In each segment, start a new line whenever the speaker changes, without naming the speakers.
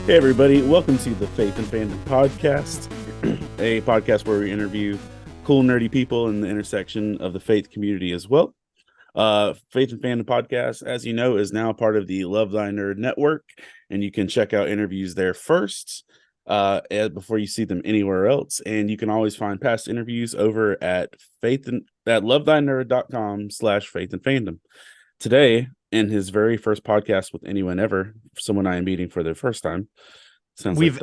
Hey, everybody. Welcome to the Faith and Fandom podcast, a podcast where we interview cool, nerdy people in the intersection of the faith community as well. Faith and Fandom podcast, as you know, is now part of the Love Thy Nerd network, and you can check out interviews there first before you see them anywhere else. And you can always find past interviews over at lovethynerd.com/faith and fandom. Today, in his very first podcast with anyone ever, someone I am meeting for the first time.
We've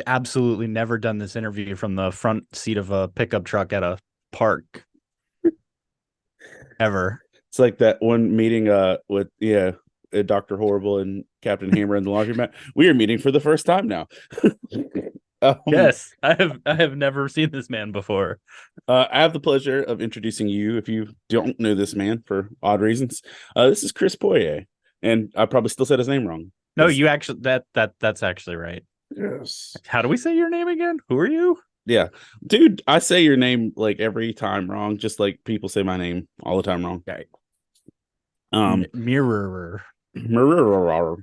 absolutely never done this interview from the front seat of a pickup truck at a park ever.
It's like that one meeting with Dr. Horrible and Captain Hammer in the laundromat. We are meeting for the first time now.
Yes, I have never seen this man before.
I have the pleasure of introducing you, if you don't know this man for odd reasons. This is Chris Poirier, and I probably still said his name wrong.
No, you actually that's actually right.
Yes.
How do we say your name again? Who are you?
Yeah, dude, I say your name like every time wrong, just like people say my name all the time wrong.
Okay.
Mirror. Mirage.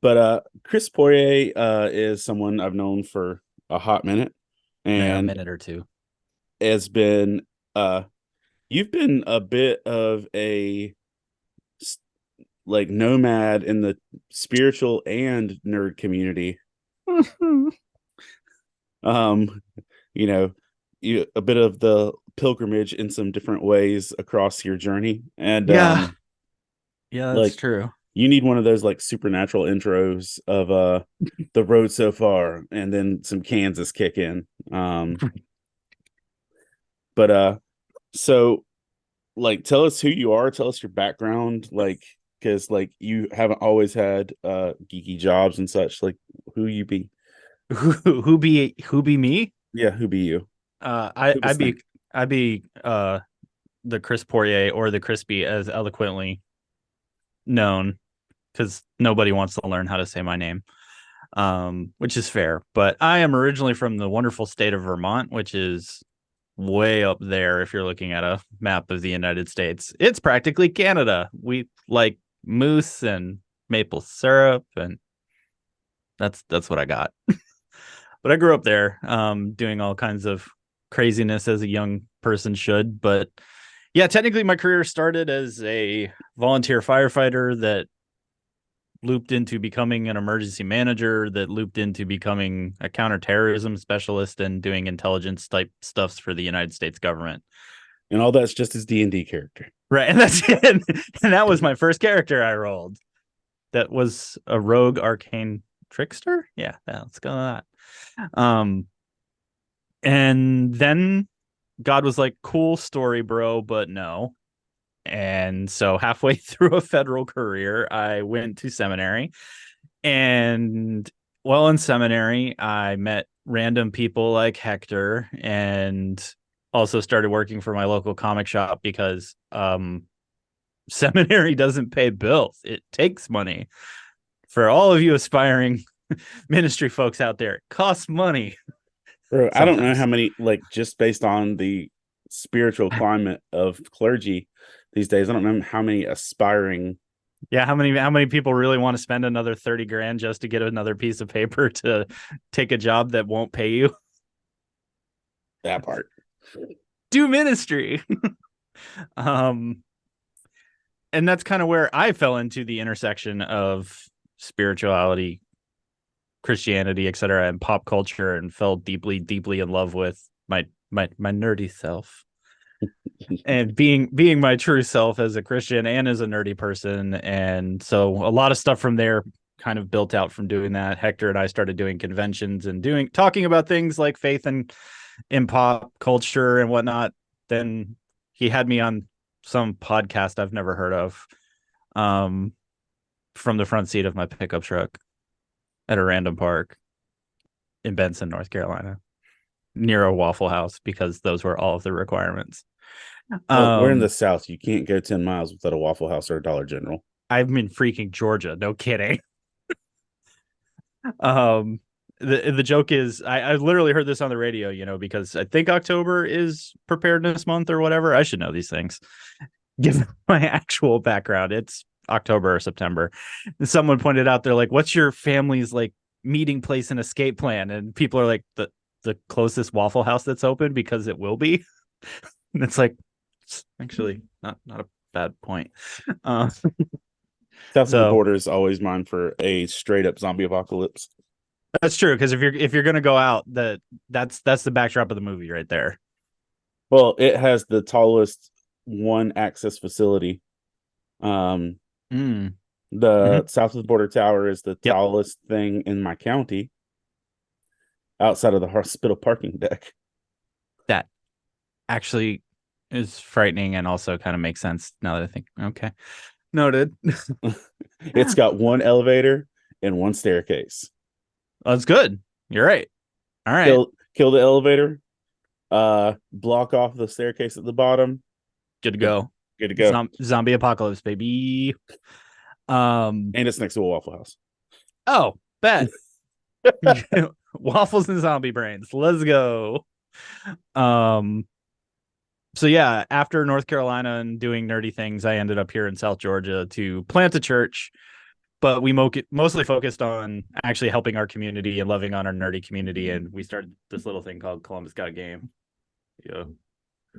But Chris Poirier is someone I've known for a hot minute, and
a minute or two.
Has been you've been a bit of a like nomad in the spiritual and nerd community. You a bit of the pilgrimage in some different ways across your journey, and
yeah, that's true.
You need one of those like supernatural intros of the road so far, and then some Kansas kick in. So like, tell us who you are, tell us your background, like, because like you haven't always had geeky jobs and such. Like, who you be?
Who be me?
Yeah, who be you?
I'd be the Chris Poirier, or the Crispy as eloquently known, because nobody wants to learn how to say my name, which is fair. But I am originally from the wonderful state of Vermont, which is way up there. If you're looking at a map of the United States, it's practically Canada. We like moose and maple syrup, and that's what I got. But I grew up there, doing all kinds of craziness as a young person should. But yeah, technically my career started as a volunteer firefighter that looped into becoming an emergency manager, that looped into becoming a counterterrorism specialist and doing intelligence type stuffs for the United States government.
And all that's just his D&D character.
Right. And that's it. And that was my first character I rolled. That was a rogue arcane trickster. Yeah, let's go with that. And then God was like, cool story, bro, but no. And so halfway through a federal career, I went to seminary. And while in seminary, I met random people like Hector, and also started working for my local comic shop, because seminary doesn't pay bills. It takes money. For all of you aspiring ministry folks out there, it costs money.
Bro, I don't know how many, like, just based on the spiritual climate of clergy these days, I don't know how many aspiring.
Yeah, how many people really want to spend another 30 grand just to get another piece of paper to take a job that won't pay you?
That part.
Do ministry. And that's kind of where I fell into the intersection of spirituality, Christianity, etc., and pop culture, and fell deeply in love with my nerdy self. And being my true self as a Christian and as a nerdy person. And so a lot of stuff from there kind of built out from doing that. Hector and I started doing conventions and talking about things like faith and in pop culture and whatnot. Then he had me on some podcast I've never heard of, from the front seat of my pickup truck at a random park in Benson, North Carolina, near a Waffle House, because those were all of the requirements.
Well, we're in the South. You can't go 10 miles without a Waffle House or a Dollar General.
I'm in freaking Georgia. No kidding. The joke is, I literally heard this on the radio, because I think October is Preparedness Month or whatever. I should know these things, given my actual background. It's October or September. And someone pointed out, they're like, "What's your family's like meeting place and escape plan?" And people are like, "The closest Waffle House that's open, because it will be." And it's like, it's actually not a bad point. Uh,
South of the
so
border is always mine for a straight up zombie apocalypse.
that's true, because if you're gonna go out, that's the backdrop of the movie right there.
Well, it has the tallest one access facility. Um,
Mm.
the
Mm-hmm.
south of the border tower is the
Yep,
tallest thing in my county outside of the hospital parking deck.
that actually is frightening and also kind of makes sense now that I think. Okay, noted.
It's got one elevator and one staircase.
That's good. You're right. All right,
Kill the elevator, block off the staircase at the bottom.
good to
Good,
go.
good to go.
Zombie apocalypse, baby. Um.
And it's next to a Waffle House.
Oh, bet. Waffles and zombie brains. Let's go. Um. So yeah, after North Carolina and doing nerdy things, I ended up here in South Georgia to plant a church. But we mostly focused on actually helping our community and loving on our nerdy community. And we started this little thing called Columbus Got a Game. Yeah.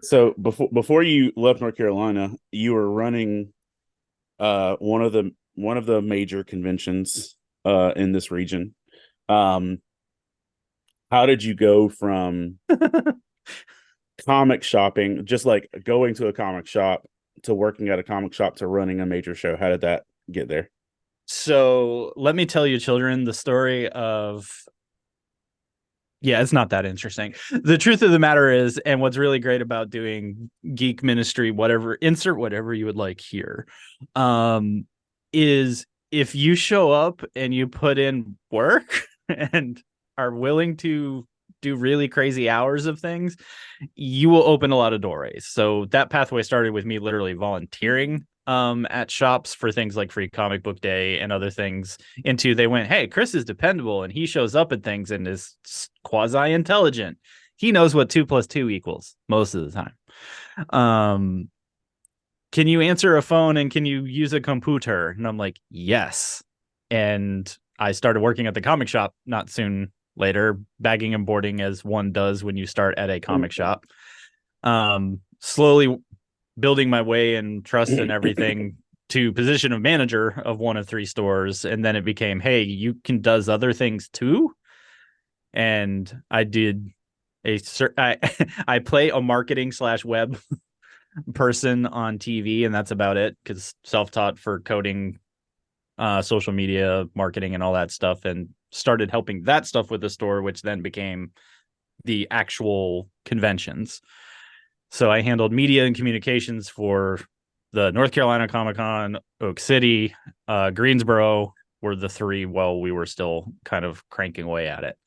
So before you left North Carolina, you were running one of the major conventions in this region. Um, how did you go from comic shopping, just like going to a comic shop, to working at a comic shop, to running a major show? How did that get there?
So let me tell you, children, the story of. Yeah, it's not that interesting. The truth of the matter is, and what's really great about doing geek ministry, whatever, insert whatever you would like here, is if you show up and you put in work and are willing to do really crazy hours of things, you will open a lot of doorways. So that pathway started with me literally volunteering at shops for things like Free Comic Book Day and other things, into they went, "Hey, Chris is dependable and he shows up at things and is quasi intelligent. He knows what 2 + 2 equals most of the time. Can you answer a phone and can you use a computer?" And I'm like, "Yes." And I started working at the comic shop not soon later, bagging and boarding as one does when you start at a comic shop. Slowly building my way and trust and everything to position of manager of one of 3 stores. And then it became, "Hey, you can does other things too." And I did I I play a marketing / web person on TV, and that's about it, because self-taught for coding, social media marketing and all that stuff, and started helping that stuff with the store, which then became the actual conventions. So I handled media and communications for the North Carolina Comic-Con, Oak City, Greensboro were the 3 while we were still kind of cranking away at it.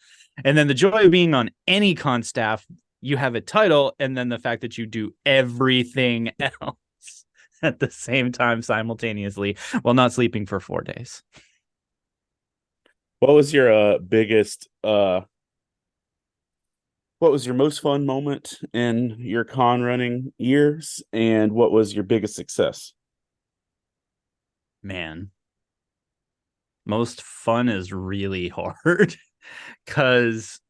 And then the joy of being on any con staff, you have a title, and then the fact that you do everything else at the same time simultaneously while not sleeping for 4 days.
What was your biggest what was your most fun moment in your con running years, and what was your biggest success?
Man, most fun is really hard because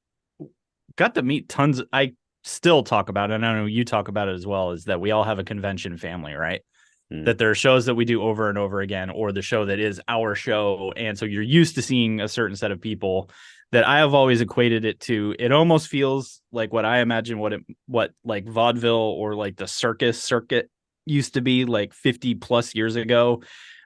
got to meet tons. I still talk about it, and I know you talk about it as well, is that we all have a convention family, right? That there are shows that we do over and over again, or the show that is our show. And so you're used to seeing a certain set of people. That I have always equated it to. It almost feels like what I imagine what like vaudeville or like the circus circuit used to be like 50 plus years ago,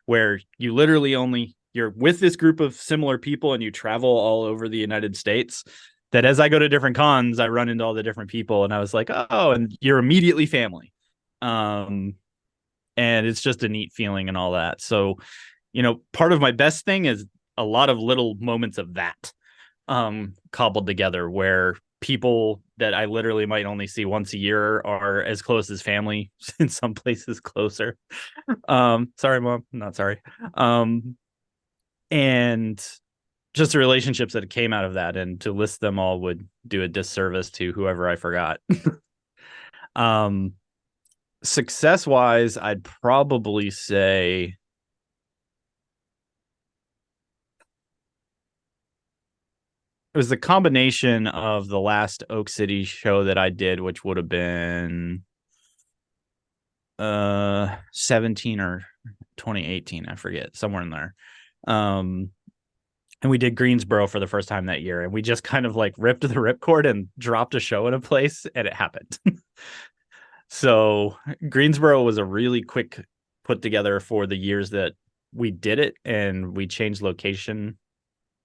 where you literally you're with this group of similar people and you travel all over the United States. That as I go to different cons, I run into all the different people, and I was like, "Oh," and you're immediately family. And it's just a neat feeling and all that. So, part of my best thing is a lot of little moments of that cobbled together, where people that I literally might only see once a year are as close as family, in some places closer. Sorry, Mom, not sorry. And just the relationships that came out of that, and to list them all would do a disservice to whoever I forgot. um Success wise, I'd probably say it was the combination of the last Oak City show that I did, which would have been 17 or 2018, I forget, somewhere in there. And we did Greensboro for the first time that year, and we just kind of like ripped the ripcord and dropped a show in a place, and it happened. So Greensboro was a really quick put together for the years that we did it, and we changed location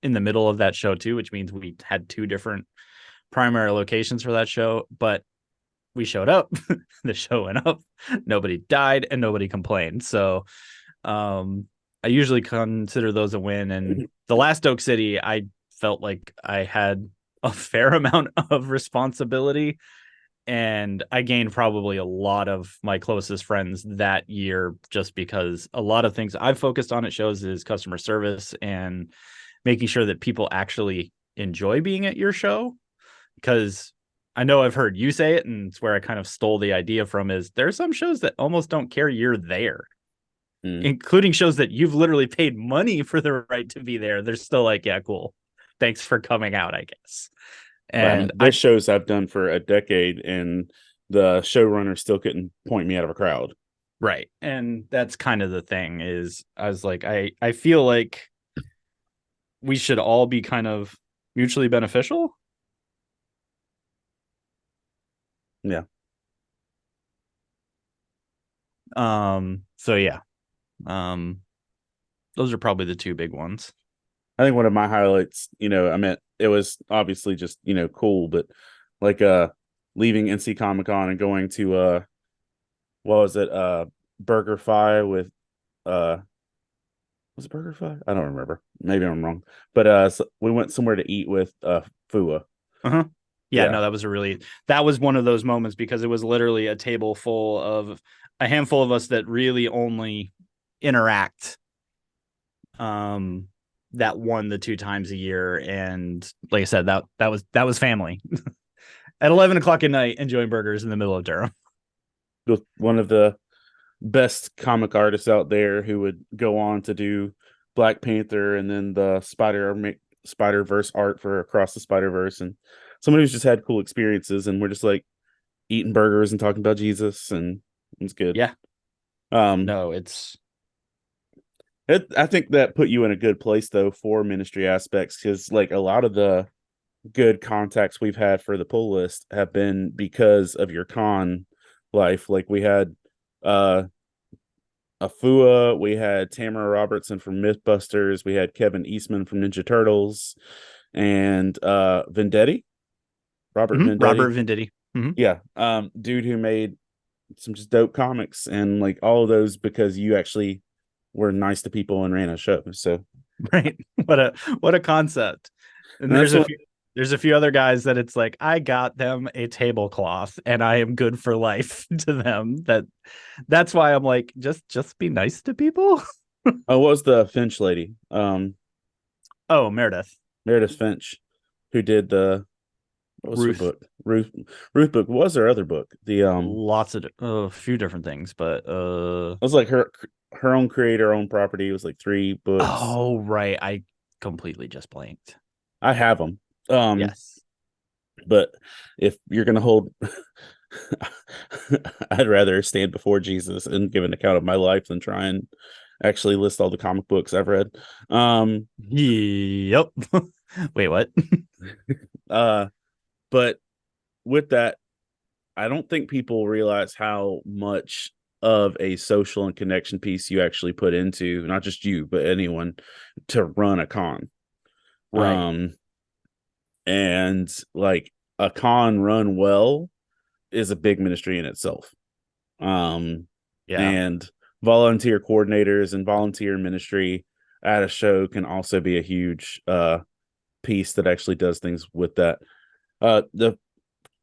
in the middle of that show too, which means we had two different primary locations for that show. But we showed up, the show went up, nobody died, and nobody complained. So I usually consider those a win. And the last Oak City, I felt like I had a fair amount of responsibility, and I gained probably a lot of my closest friends that year, just because a lot of things I've focused on at shows is customer service and making sure that people actually enjoy being at your show. Because I know I've heard you say it, and it's where I kind of stole the idea from, is there are some shows that almost don't care you're there, including shows that you've literally paid money for the right to be there. They're still like, yeah, cool. Thanks for coming out, I guess. And
there's shows I've done for a decade, and the showrunner still couldn't point me out of a crowd.
Right. And that's kind of the thing, is I was like, I feel like we should all be kind of mutually beneficial.
Yeah.
So yeah. Those are probably the two big ones.
I think one of my highlights, I mean, it was obviously just, cool, but like leaving NC Comic Con and going to what was it? Burger Fi with was it Burger Fi? I don't remember. Maybe I'm wrong. But so we went somewhere to eat with Fua.
Uh-huh. Yeah,
Yeah.
no, that was one of those moments, because it was literally a table full of a handful of us that really only interact that 1 to 2 times a year. And like I said, that was family. At 11 o'clock at night, enjoying burgers in the middle of Durham.
With one of the best comic artists out there, who would go on to do Black Panther and then the Spider-Verse art for Across the Spider-Verse, and somebody who's just had cool experiences, and we're just like eating burgers and talking about Jesus, and it's good.
Yeah. No,
I think that put you in a good place though for ministry aspects, because like a lot of the good contacts we've had for the pull list have been because of your con life. Like we had Afua, we had Tamara Robertson from Mythbusters, we had Kevin Eastman from Ninja Turtles, and Vendetti. Robert Vendetti.
Robert Vendetti. Mm-hmm.
Yeah. Dude who made some just dope comics, and like all of those because you actually were nice to people and ran a show. So
right. What a concept. And there's a few other guys that it's like, I got them a tablecloth and I am good for life to them. That's why I'm like, just be nice to people.
what was the Finch lady?
Meredith
Finch, who did the what was
Ruth.
her book? Ruth book. What was her other book? The
lots of a few different things, but
it was like her own creator, own property. It was like 3 books.
Oh right, I completely just blanked.
I have them.
Yes,
but if you're gonna hold, I'd rather stand before Jesus and give an account of my life than try and actually list all the comic books I've read.
Yep. Wait, what?
But with that, I don't think people realize how much of a social and connection piece you actually put into, not just you, but anyone, to run a con.
Right.
And like a con run well is a big ministry in itself.
Yeah.
And volunteer coordinators and volunteer ministry at a show can also be a huge piece that actually does things with that.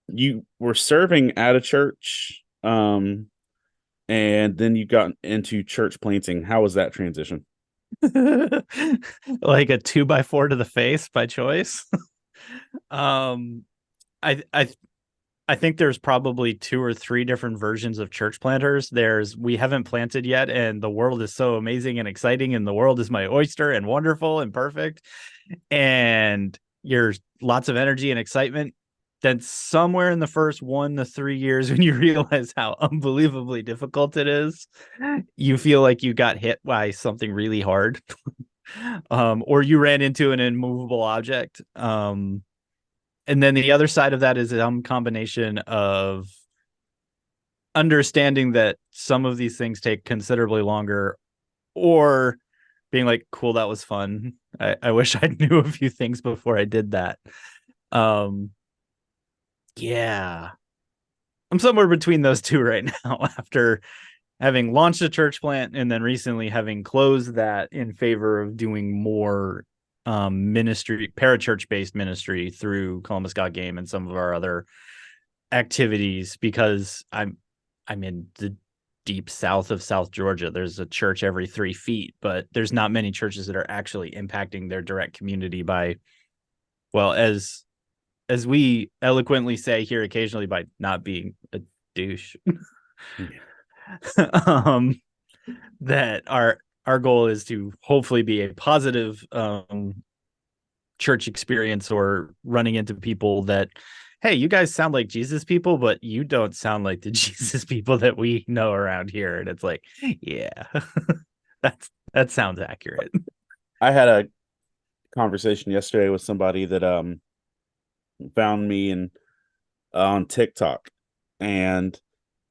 You were serving at a church, and then you got into church planting. How was that transition?
Like a 2x4 to the face by choice. I think there's probably 2 or 3 different versions of church planters. There's we haven't planted yet, and the world is so amazing and exciting, and the world is my oyster and wonderful and perfect. And you're lots of energy and excitement. Then somewhere in the first 1 to 3 years, when you realize how unbelievably difficult it is, you feel like you got hit by something really hard, or you ran into an immovable object. And then the other side of that is some combination of understanding that some of these things take considerably longer, or being like, cool, that was fun. I wish I knew a few things before I did that. Yeah, I'm somewhere between those two right now after having launched a church plant and then recently having closed that in favor of doing more ministry, parachurch based ministry through Columbus Got Game and some of our other activities, because I'm in the deep south of South Georgia. There's a church every 3 feet, but there's not many churches that are actually impacting their direct community by, well, as we eloquently say here occasionally, by not being a douche. That our goal is to hopefully be a positive church experience, or running into people that, hey, you guys sound like Jesus people, but you don't sound like the Jesus people that we know around here. And it's like, yeah, that sounds accurate.
I had a conversation yesterday with somebody that found me on TikTok, and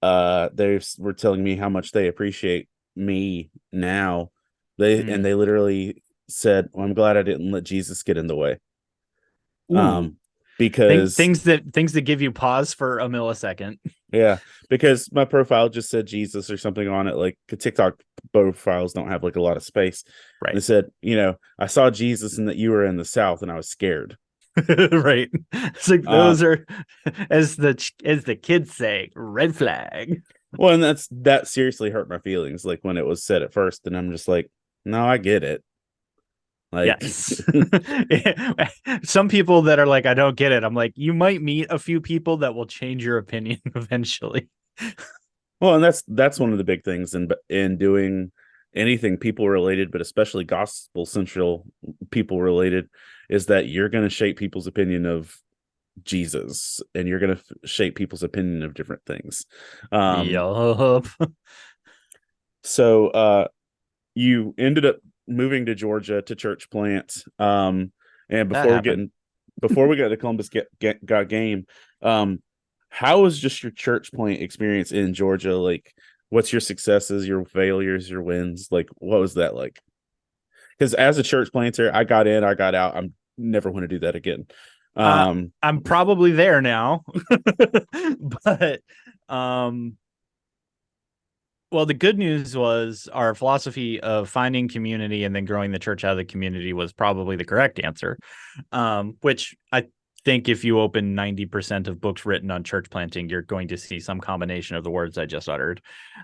they were telling me how much they appreciate me now. They literally said, well, I'm glad I didn't let Jesus get in the way.
Ooh.
Because
things that give you pause for a millisecond.
Yeah, because my profile just said Jesus or something on it. Like TikTok profiles don't have like a lot of space.
Right.
And it said, I saw Jesus and that you were in the South, and I was scared.
Right. It's like those are, as the kids say, red flag.
Well, and that seriously hurt my feelings. Like when it was said at first, and I'm just like, no, I get it. Like,
yes. Some people that are like, I don't get it. I'm like, you might meet a few people that will change your opinion eventually.
Well, and that's one of the big things in doing anything people related, but especially gospel central people related, is that you're going to shape people's opinion of Jesus, and you're going to shape people's opinion of different things.
Yup.
So you ended up moving to Georgia to church plant. And before we got to Columbus got game, how was just your church plant experience in Georgia? Like, what's your successes, your failures, your wins? Like, what was that like? Because as a church planter, I got in, I got out. I'm never want to do that again.
I'm probably there now. But well, the good news was our philosophy of finding community and then growing the church out of the community was probably the correct answer, which I think if you open 90% of books written on church planting, you're going to see some combination of the words I just uttered.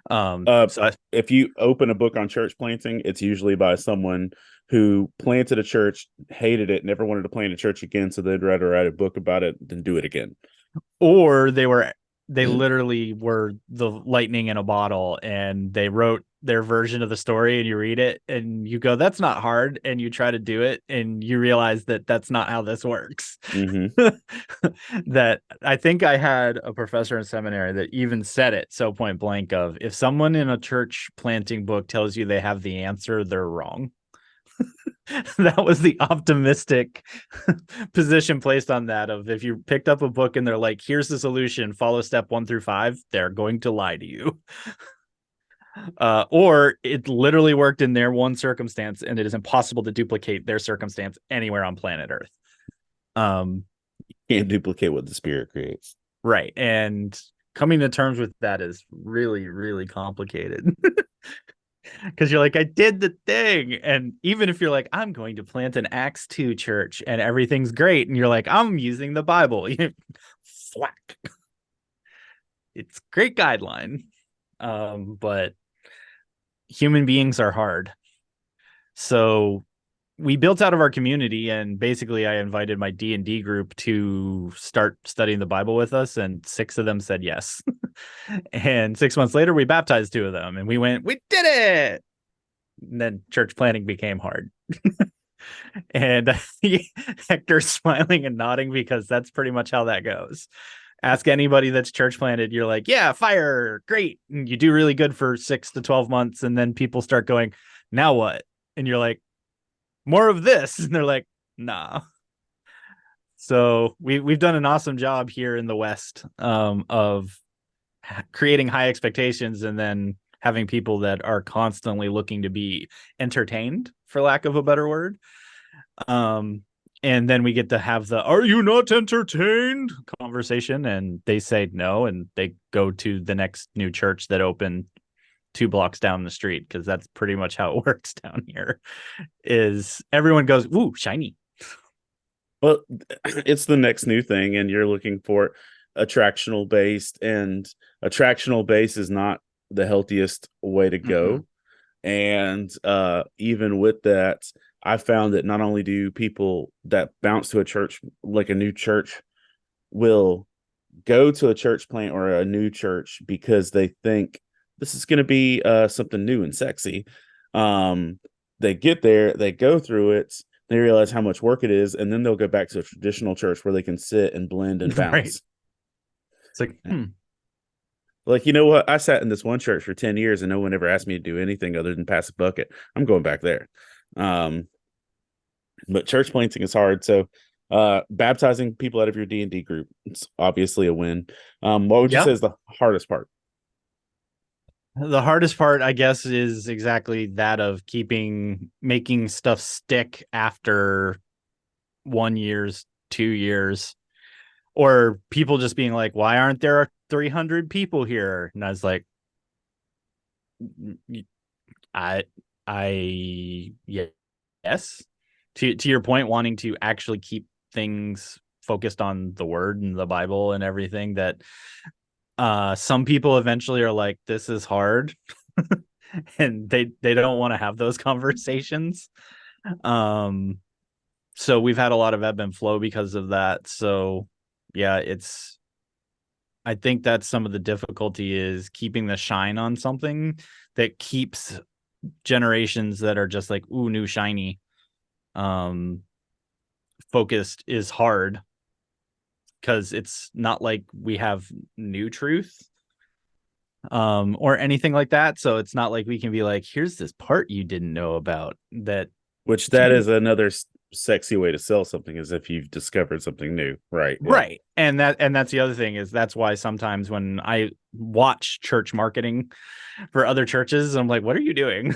If you open a book on church planting, it's usually by someone who planted a church, hated it, never wanted to plant a church again, so they'd rather write a book about it than do it again.
Or they literally were the lightning in a bottle, and they wrote their version of the story, and you read it and you go, that's not hard. And you try to do it and you realize that that's not how this works.
Mm-hmm.
That I think I had a professor in seminary that even said it so point blank of, if someone in a church planting book tells you they have the answer, they're wrong. That was the optimistic position placed on that, of if you picked up a book and they're like, here's the solution, follow step 1 through 5, they're going to lie to you. Or it literally worked in their one circumstance and it is impossible to duplicate their circumstance anywhere on planet Earth.
Can't duplicate what the Spirit creates.
Right. And coming to terms with that is really, really complicated. Because you're like, I did the thing. And even if you're like, I'm going to plant an Acts 2 church and everything's great, and you're like, I'm using the Bible. Flack. It's a great guideline. But human beings are hard. So we built out of our community, and basically I invited my D&D group to start studying the Bible with us, and 6 of them said yes. And 6 months later, we baptized 2 of them, and we did it. And then church planting became hard. And Hector's smiling and nodding because that's pretty much how that goes. Ask anybody that's church planted, you're like, yeah, fire, great. And you do really good for 6 to 12 months. And then people start going, now what? And you're like, more of this. And they're like, nah. So we've done an awesome job here in the West of creating high expectations and then having people that are constantly looking to be entertained, for lack of a better word. And then we get to have the "Are you not entertained?" conversation, and they say no, and they go to the next new church that opened 2 blocks down the street, because that's pretty much how it works down here. Is everyone goes, "Ooh, shiny."
Well, it's the next new thing, and you're looking for attractional based, and attractional base is not the healthiest way to go. And even with that, I found that not only do people that bounce to a church, like a new church, will go to a church plant or a new church because they think this is going to be something new and sexy. They get there, they go through it, they realize how much work it is, and then they'll go back to a traditional church where they can sit and blend and bounce.
Right. It's like,
Like, you know what? I sat in this one church for 10 years and no one ever asked me to do anything other than pass a bucket. I'm going back there. But church planting is hard. So baptizing people out of your D&D group, it's obviously a win. What would you say is the hardest part?
The hardest part, I guess, is exactly that of making stuff stick after 1 years, 2 years, or people just being like, why aren't there 300 people here? And I was like, yes. To your point, wanting to actually keep things focused on the word and the Bible and everything, that some people eventually are like, this is hard. And they don't want to have those conversations. So we've had a lot of ebb and flow because of that. So yeah, I think that's some of the difficulty, is keeping the shine on something that keeps generations that are just like, ooh, new shiny, focused, is hard, because it's not like we have new truth or anything like that. So it's not like we can be like, here's this part you didn't know about that.
Which that is another sexy way to sell something, as if you've discovered something new. Right.
Right. And that's the other thing, is that's why sometimes when I watch church marketing for other churches, I'm like, what are you doing?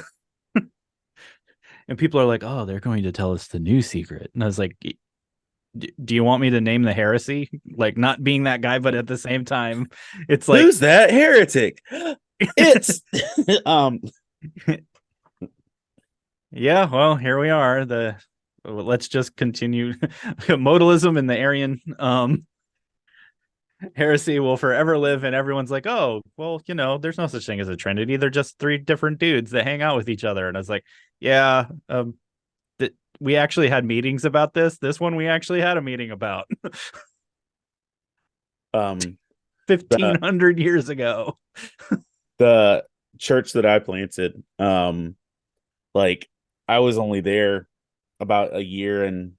And people are like, oh, they're going to tell us the new secret. And I was like, do you want me to name the heresy? Like, not being that guy, but at the same time, it's like,
who's that heretic? It's
yeah, well, here we are. Let's just continue. Modalism and the Arian heresy will forever live, and everyone's like, oh, well, there's no such thing as a Trinity. They're just 3 different dudes that hang out with each other. And I was like, yeah, we actually had meetings about this. This one we actually had a meeting about 1,500 years ago.
The church that I planted, like, I was only there about a year and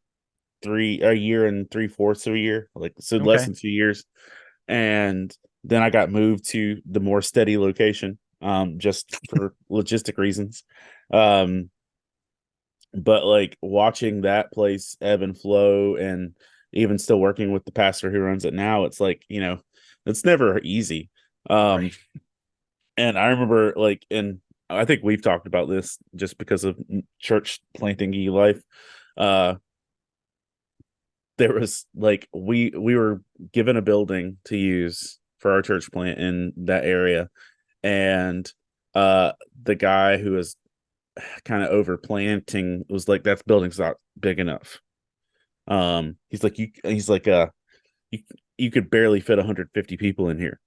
3/4 of a year, like, so less than 2 years. And then I got moved to the more steady location, just for logistic reasons. But like, watching that place ebb and flow, and even still working with the pastor who runs it now, it's like, it's never easy.
Right.
And I remember, like, and I think we've talked about this just because of church planting life. There was, like, we were given a building to use for our church plant in that area, and the guy who was kind of over planting was like, that building's not big enough. He's like, you could barely fit 150 people in here.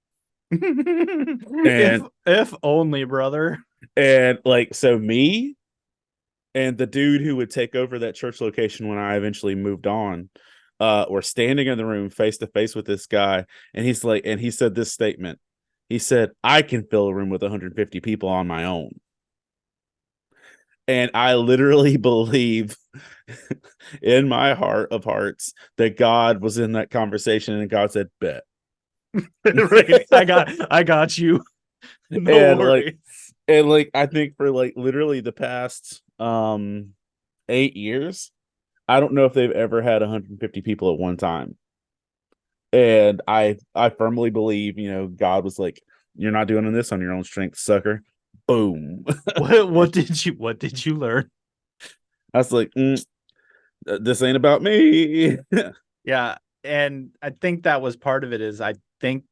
And
if only, brother.
And like, so me and the dude who would take over that church location when I eventually moved on, were standing in the room face to face with this guy, and he's like, and he said this statement. He said, I can fill a room with 150 people on my own. And I literally believe in my heart of hearts that God was in that conversation and God said, bet.
Right. I got you. No
And
worries.
like I think for like literally the past 8 years, I don't know if they've ever had 150 people at one time. And I firmly believe, God was like, you're not doing this on your own strength, sucker. Boom.
What did you learn?
I was like, this ain't about me.
Yeah, and I think that was part of it. Is I think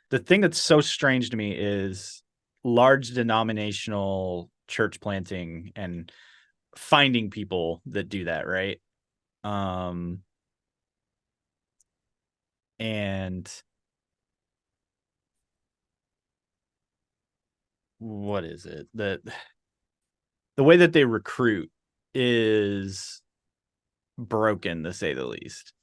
the thing that's so strange to me is large denominational church planting and finding people that do that, right? Um and what is it? The way that they recruit is broken, to say the least.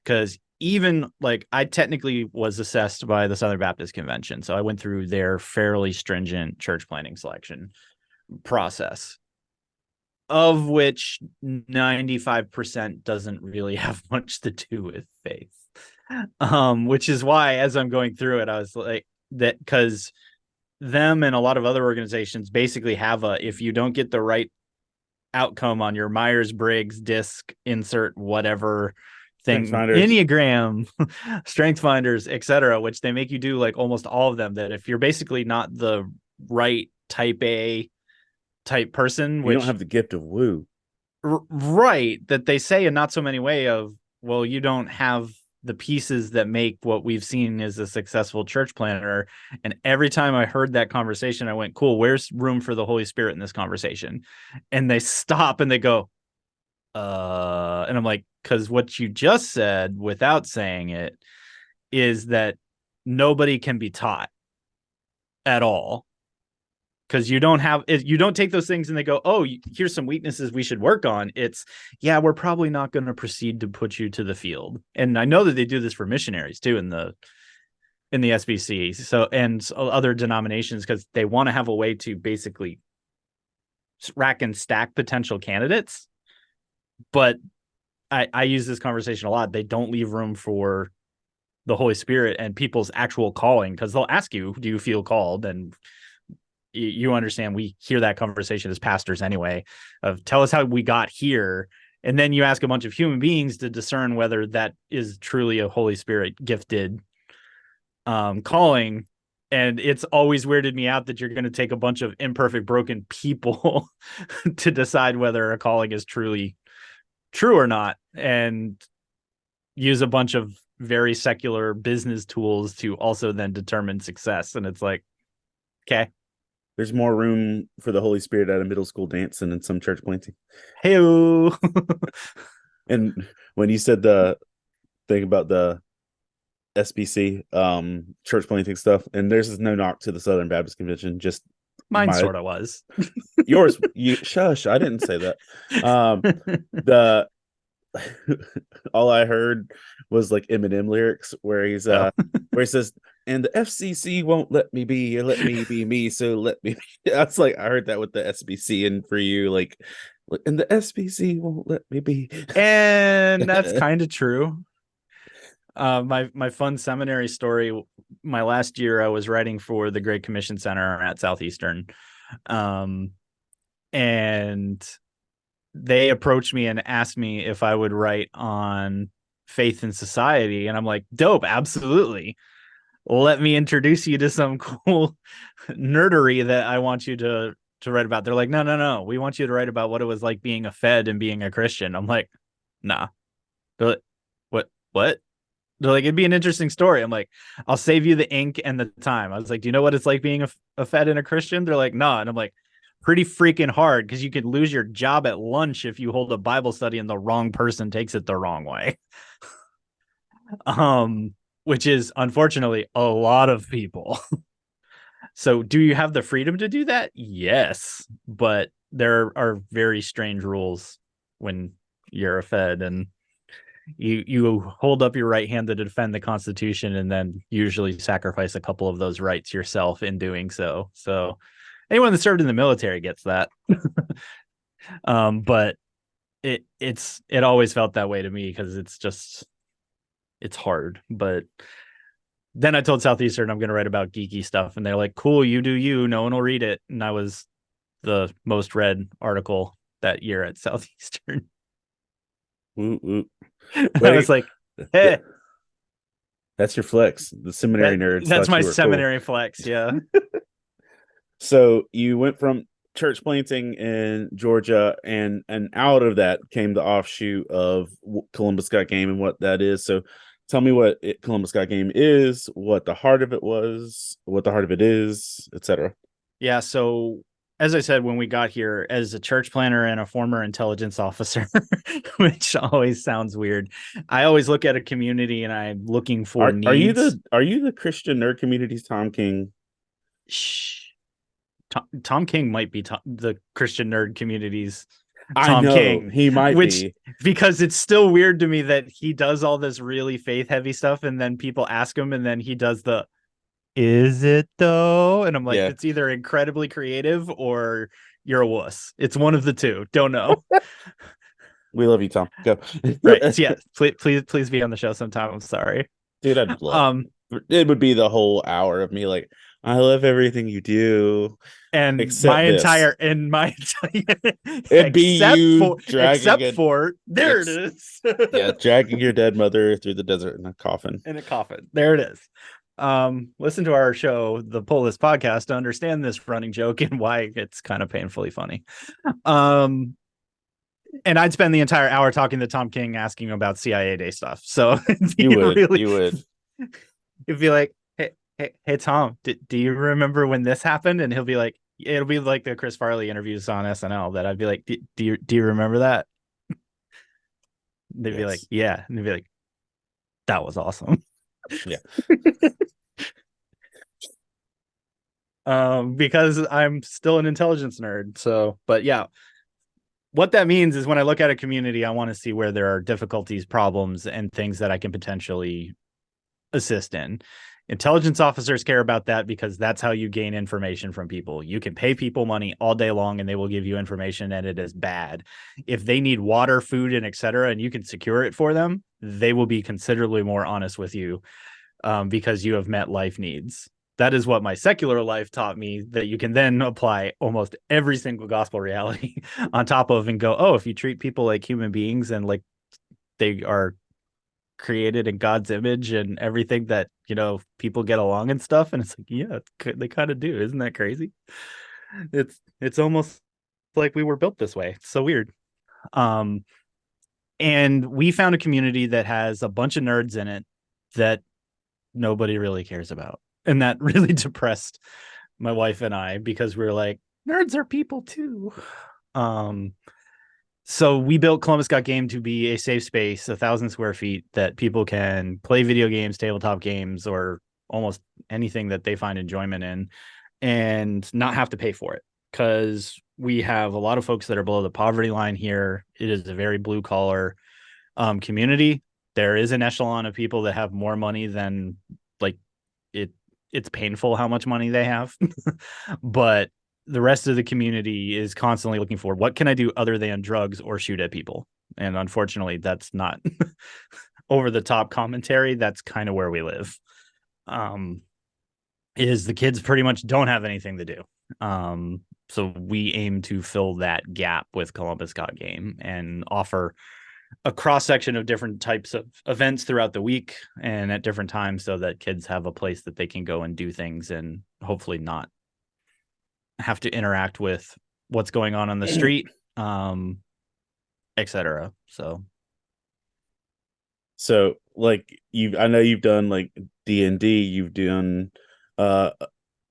Because even like I technically was assessed by the Southern Baptist Convention, so I went through their fairly stringent church planting selection process, of which 95% doesn't really have much to do with faith. Which is why as I'm going through it, I was like that, because them and a lot of other organizations basically have if you don't get the right outcome on your Myers-Briggs disc insert whatever thing, Enneagram, strength finders, etc., which they make you do like almost all of them, that if you're basically not the right type A type person,
You don't have the gift of woo.
Right, that they say in not so many way of, well, you don't have the pieces that make what we've seen as a successful church planter. And every time I heard that conversation, I went, cool, where's room for the Holy Spirit in this conversation? And they stop and they go, and I'm like, because what you just said without saying it is that nobody can be taught at all, because you don't take those things and they go, oh, here's some weaknesses we should work on. It's, yeah, we're probably not going to proceed to put you to the field. And I know that they do this for missionaries too in the SBC, so, and other denominations, because they want to have a way to basically rack and stack potential candidates. But I use this conversation a lot. They don't leave room for the Holy Spirit and people's actual calling, because they'll ask you, do you feel called? And you understand, we hear that conversation as pastors anyway, of tell us how we got here. And then you ask a bunch of human beings to discern whether that is truly a Holy Spirit gifted calling. And it's always weirded me out that you're going to take a bunch of imperfect, broken people to decide whether a calling is truly true or not, and use a bunch of very secular business tools to also then determine success. And it's like, okay,
There's more room for the Holy Spirit at a middle school dance than in some church planting.
Hey-o.
And when you said the thing about the SBC church planting stuff, and there's no knock to the Southern Baptist Convention, just
mine sort of was.
Yours, you shush, I didn't say that. The all I heard was like Eminem lyrics where where he says, and the FCC won't let me be, or let me be me, so let me be. That's like, I heard that with the SBC, and for you, like, and the SBC won't let me be.
And that's kind of true. My fun seminary story, my last year I was writing for the Great Commission Center at Southeastern, and they approached me and asked me if I would write on faith and society, and I'm like, dope, absolutely, let me introduce you to some cool nerdery that I want you to write about. They're like, no, we want you to write about what it was like being a Fed and being a Christian. I'm like, nah. They're like, what? They're like, it'd be an interesting story. I'm like, I'll save you the ink and the time. I was like, do you know what it's like being a Fed and a Christian? They're like, no. And I'm like, pretty freaking hard, because you could lose your job at lunch if you hold a Bible study and the wrong person takes it the wrong way. Which is unfortunately a lot of people. So do you have the freedom to do that? Yes. But there are very strange rules when you're a Fed, and you hold up your right hand to defend the Constitution, and then usually sacrifice a couple of those rights yourself in doing so. So Anyone that served in the military gets that. But it always felt that way to me because it's hard. But then I told Southeastern I'm going to write about geeky stuff, and they're like, "Cool, you do you. No one will read it." And I was the most read article that year at Southeastern.
Ooh, ooh.
I was like, "Hey,
that's your flex." The seminary nerds
that's
thought
my
you were
seminary flex." Yeah.
So you went from church planting in Georgia, and out of that came the offshoot of Columbus Got Game and what that is. So tell me what Columbus Got Game is, what the heart of it was, what the heart of it is, etc.
Yeah. So as I said, when we got here, as a church planner and a former intelligence officer, which always sounds weird, I always look at a community and I'm looking for needs.
Are you the Christian nerd community's Tom King?
Shh. Tom King might be the Christian nerd community's
I
Tom
know
King,
he might
which
be,
because it's still weird to me that he does all this really faith heavy stuff, and then people ask him, and then he does the "is it though?" And I'm like,
yeah.
it's either incredibly creative or you're a wuss. It's one of the two. Don't know.
We love you, Tom. Go.
Right. So yeah, please be on the show sometime. I'm sorry.
Dude, I'd love
Um,
it. Would be the whole hour of me like, I love everything you do,
and my
except this.
entire and my entire
It'd be you dragging
except
it.
for there it is.
Yeah, dragging your dead mother through the desert in a coffin.
In a coffin. There it is. Listen to our show, the Pull This Podcast, to understand this running joke and why it's kind of painfully funny. And I'd spend the entire hour talking to Tom King, asking about CIA Day stuff. So
you would.
You'd be like, hey, Tom, do you remember when this happened? And he'll be like, it'll be like the Chris Farley interviews on SNL that I'd be like, do you remember that? They'd be like, yeah. And they'd be like, that was awesome.
Yeah.
Because I'm still an intelligence nerd. So, but yeah, what that means is when I look at a community, I want to see where there are difficulties, problems, and things that I can potentially assist in. Intelligence officers care about that because that's how you gain information from people. You can pay people money all day long and they will give you information, and it is bad. If they need water, food, and etc., and you can secure it for them, they will be considerably more honest with you because you have met life needs. That is what my secular life taught me, that you can then apply almost every single gospel reality on top of and go, oh, if you treat people like human beings and like they are created in God's image and everything, that, you know, people get along and stuff. And it's like, yeah, they kind of do. Isn't that crazy? It's almost like we were built this way. It's so weird. And we found a community that has a bunch of nerds in it that nobody really cares about. And that really depressed my wife and I, because we were like, nerds are people too. So we built Columbus Got Game to be a safe space, 1,000 square feet, that people can play video games, tabletop games, or almost anything that they find enjoyment in, and not have to pay for it. Because we have a lot of folks that are below the poverty line here. It is a very blue collar community. There is an echelon of people that have more money than, like, it's painful how much money they have. But the rest of the community is constantly looking for, what can I do other than drugs or shoot at people? And unfortunately, that's not over the top commentary. That's kind of where we live. Is the kids pretty much don't have anything to do. So we aim to fill that gap with Columbus Got Game and offer a cross section of different types of events throughout the week and at different times, so that kids have a place that they can go and do things and hopefully not have to interact with what's going on the street, etc.
So like I know you've done like D&D, you've done a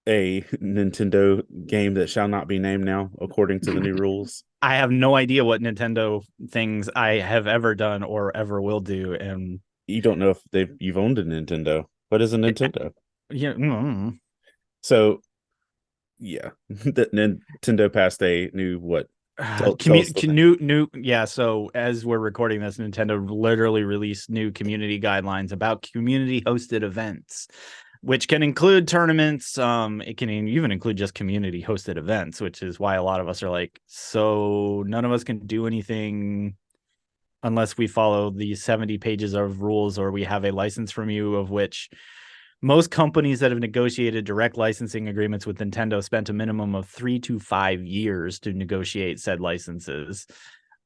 Nintendo game that shall not be named now according to the new rules.
I have no idea what Nintendo things I have ever done or ever will do, and
you don't know if you've owned a Nintendo. What is a Nintendo?
Yeah.
So yeah, that Nintendo passed a new what?
New yeah. So as we're recording this, Nintendo literally released new community guidelines about community hosted events which can include tournaments. It can even include just community hosted events, which is why a lot of us are like, so none of us can do anything unless we follow the 70 pages of rules or we have a license from you, of which most companies that have negotiated direct licensing agreements with Nintendo spent a minimum of 3 to 5 years to negotiate said licenses.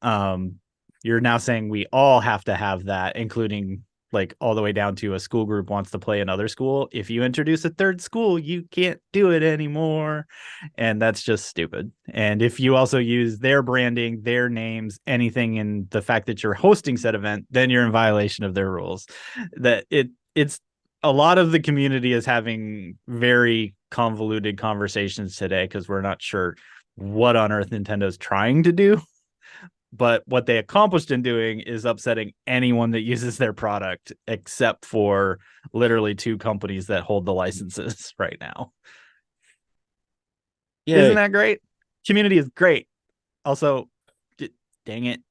You're now saying we all have to have that, including like all the way down to a school group wants to play another school. If you introduce a third school, you can't do it anymore. And that's just stupid. And if you also use their branding, their names, anything in the fact that you're hosting said event, then you're in violation of their rules. That it's a lot of the community is having very convoluted conversations today because we're not sure what on earth Nintendo's trying to do. But what they accomplished in doing is upsetting anyone that uses their product, except for literally 2 companies that hold the licenses right now.
Yeah.
Isn't that great? Community is great. Also, dang it.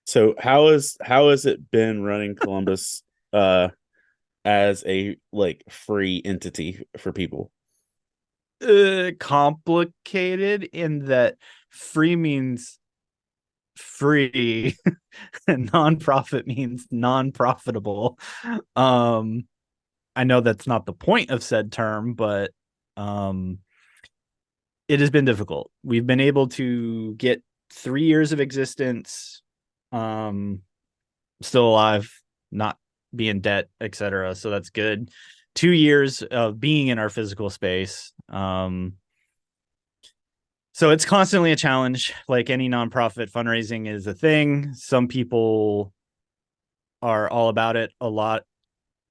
So how has it been running Columbus as a like free entity for people?
Complicated in that free means free and non-profit means non-profitable. I know that's not the point of said term, but it has been difficult. We've been able to get 3 years of existence, still alive, not be in debt, etc. So that's good. 2 years of being in our physical space. So it's constantly a challenge. Like any nonprofit, fundraising is a thing. Some people are all about it a lot.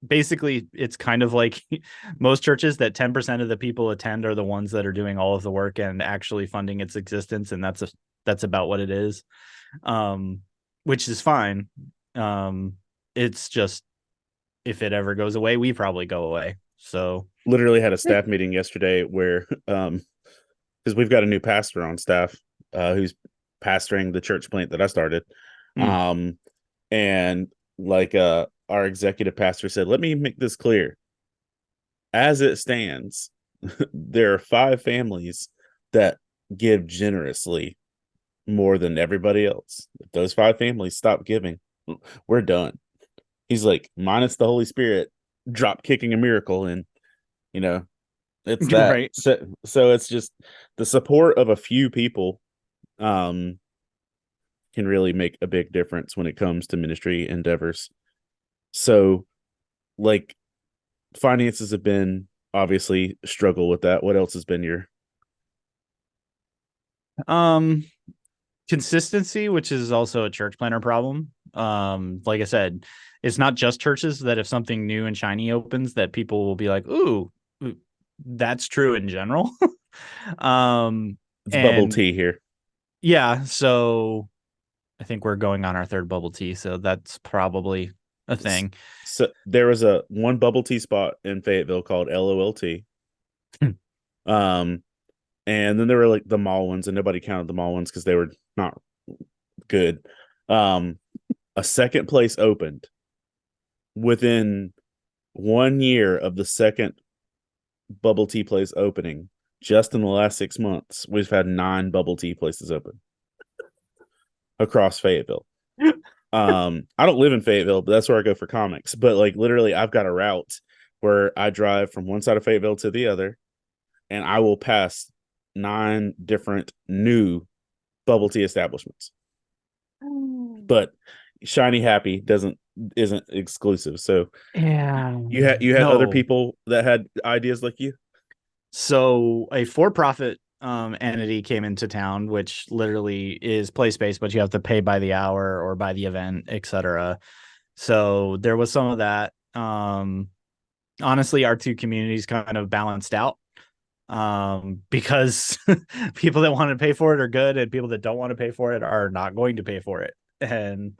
Basically, it's kind of like most churches that 10% of the people attend are the ones that are doing all of the work and actually funding its existence. And that's about what it is, which is fine. It's just, if it ever goes away, we probably go away. So
Literally had a staff meeting yesterday where because we've got a new pastor on staff who's pastoring the church plant that I started. And like our executive pastor said, let me make this clear. As it stands, there are 5 families that give generously more than everybody else. If those 5 families stop giving, we're done. He's like, minus the Holy Spirit drop kicking a miracle, and it's that.
right.
So it's just the support of a few people can really make a big difference when it comes to ministry endeavors. So like finances have been obviously struggle with that. What else has been your
consistency, which is also a church planner problem. Like I said, it's not just churches that if something new and shiny opens that people will be like, ooh, that's true in general.
It's bubble tea here.
Yeah, so I think we're going on our 3rd bubble tea, so that's probably a thing.
So there was one bubble tea spot in Fayetteville called LOLT. And then there were like the mall ones, and nobody counted the mall ones because they were not good. A second place opened within 1 year of the second bubble tea place opening. Just in the last 6 months, we've had 9 bubble tea places open across Fayetteville. I don't live in Fayetteville, but that's where I go for comics. But like literally, I've got a route where I drive from one side of Fayetteville to the other, and I will pass 9 different new bubble tea establishments. But Shiny Happy isn't exclusive. So
yeah,
you had other people that had ideas like you.
So a for-profit entity came into town, which literally is place-based, but you have to pay by the hour or by the event, etc. So there was some of that. Honestly, our 2 communities kind of balanced out because people that want to pay for it are good, and people that don't want to pay for it are not going to pay for it. And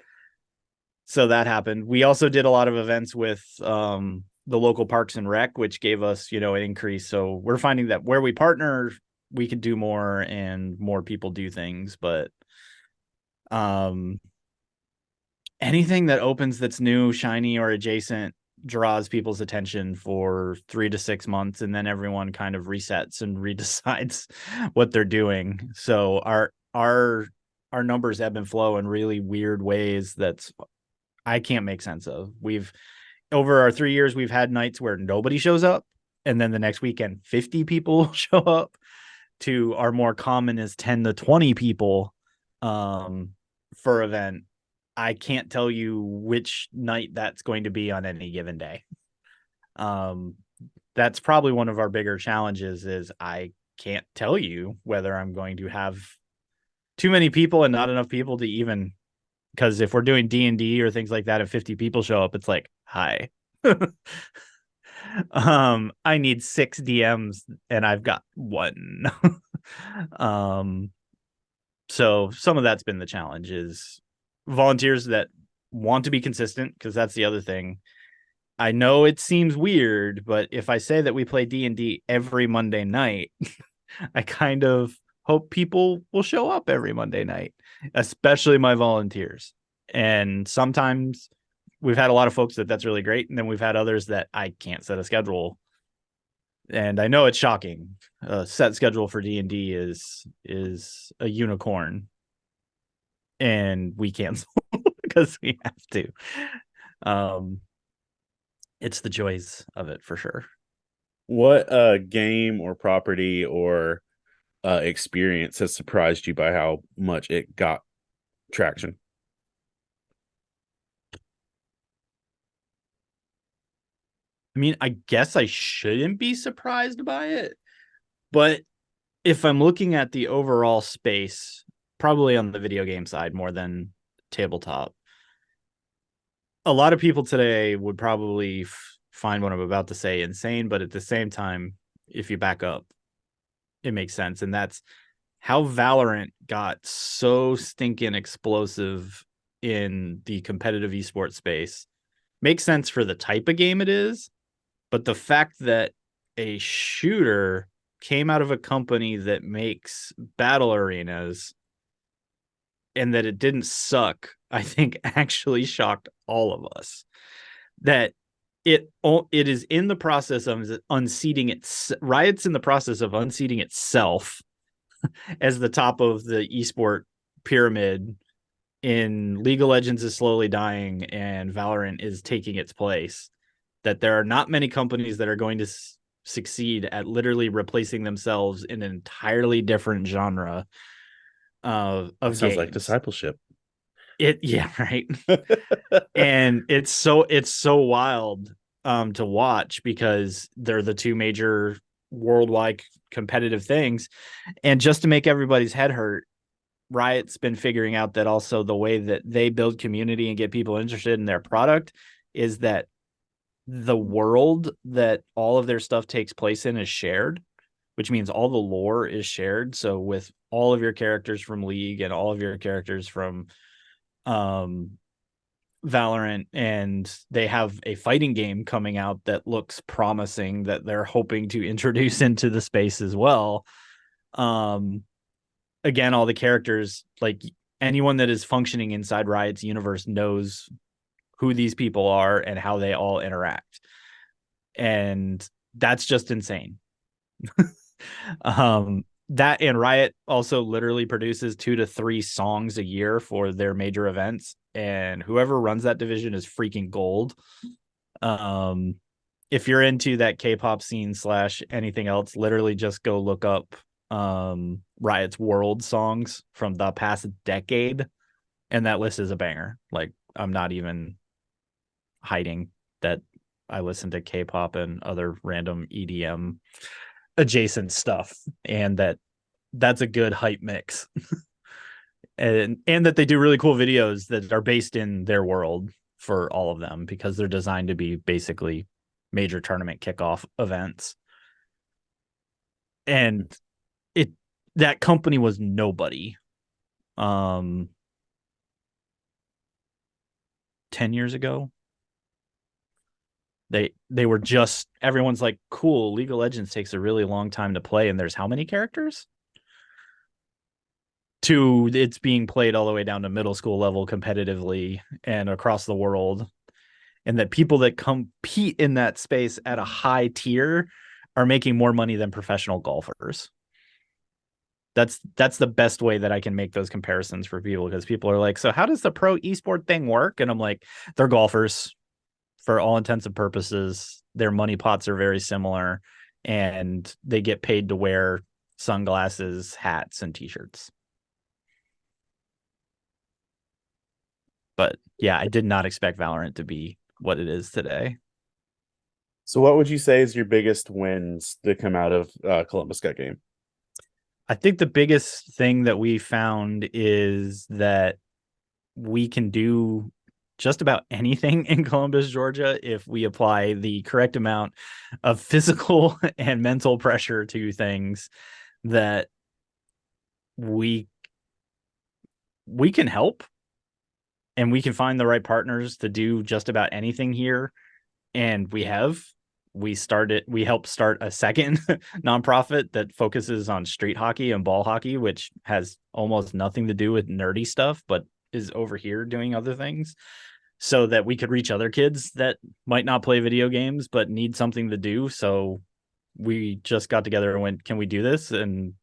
so that happened. We also did a lot of events with the local parks and rec, which gave us, an increase. So we're finding that where we partner, we could do more and more people do things. But anything that opens that's new, shiny, or adjacent, draws people's attention for 3 to 6 months, and then everyone kind of resets and redecides what they're doing. So our numbers ebb and flow in really weird ways that's I can't make sense of. We've over our 3 years, we've had nights where nobody shows up, and then the next weekend 50 people show up, to our more common is 10 to 20 people for event. I can't tell you which night that's going to be on any given day. That's probably one of our bigger challenges is I can't tell you whether I'm going to have too many people and not enough people to even, because if we're doing D&D or things like that, if 50 people show up, it's like, hi. I need 6 DMs and I've got 1. So some of that's been the challenge is volunteers that want to be consistent, because that's the other thing. I know it seems weird, but if I say that we play D&D every Monday night, I kind of hope people will show up every Monday night, especially my volunteers. And sometimes we've had a lot of folks that's really great, and then we've had others that I can't set a schedule. And I know it's shocking. A set schedule for D&D is a unicorn, and we cancel because we have to. It's the joys of it for sure.
What game or property or experience has surprised you by how much it got traction?
I mean, I guess I shouldn't be surprised by it, but if I'm looking at the overall space, probably on the video game side more than tabletop, a lot of people today would probably find what I'm about to say insane, but at the same time, if you back up, it makes sense. And that's how Valorant got so stinking explosive in the competitive esports space. Makes sense for the type of game it is, but the fact that a shooter came out of a company that makes battle arenas and that it didn't suck, I think actually shocked all of us. That it is in the process of unseating it. Riot's in the process of unseating itself as the top of the esport pyramid. In League of Legends is slowly dying and Valorant is taking its place. That there are not many companies that are going to succeed at literally replacing themselves in an entirely different genre of
Sounds
games.
like discipleship.
Yeah, right. And it's so wild to watch, because they're the two major worldwide competitive things. And just to make everybody's head hurt, Riot's been figuring out that also the way that they build community and get people interested in their product is that the world that all of their stuff takes place in is shared, which means all the lore is shared. So with all of your characters from League and all of your characters from Valorant, and they have a fighting game coming out that looks promising that they're hoping to introduce into the space as well. Again, all the characters, like anyone that is functioning inside Riot's universe knows who these people are and how they all interact. And that's just insane. That and Riot also literally produces 2 to 3 songs a year for their major events, and whoever runs that division is freaking gold. If you're into that K-pop scene / anything else, literally just go look up Riot's world songs from the past decade, and that list is a banger. Like, I'm not even hiding that I listen to K-pop and other random EDM adjacent stuff, and that's a good hype mix. and that they do really cool videos that are based in their world for all of them, because they're designed to be basically major tournament kickoff events. And that company was nobody 10 years ago. They were just, everyone's like, cool, League of Legends takes a really long time to play, and there's how many characters? To it's being played all the way down to middle school level competitively and across the world. and that people that compete in that space at a high tier are making more money than professional golfers. That's the best way that I can make those comparisons for people, because people are like, so how does the pro esport thing work? And I'm like, they're golfers for all intents and purposes. Their money pots are very similar, and they get paid to wear sunglasses, hats, and t-shirts. But yeah, I did not expect Valorant to be what it is today.
So, what would you say is your biggest wins to come out of Columbus Cut Game?
I think the biggest thing that we found is that we can do just about anything in Columbus, Georgia, if we apply the correct amount of physical and mental pressure to things. That we can help, and we can find the right partners to do just about anything here. And we helped start a second nonprofit that focuses on street hockey and ball hockey, which has almost nothing to do with nerdy stuff, but is over here doing other things, so that we could reach other kids that might not play video games but need something to do. So we just got together and went, can we do this? And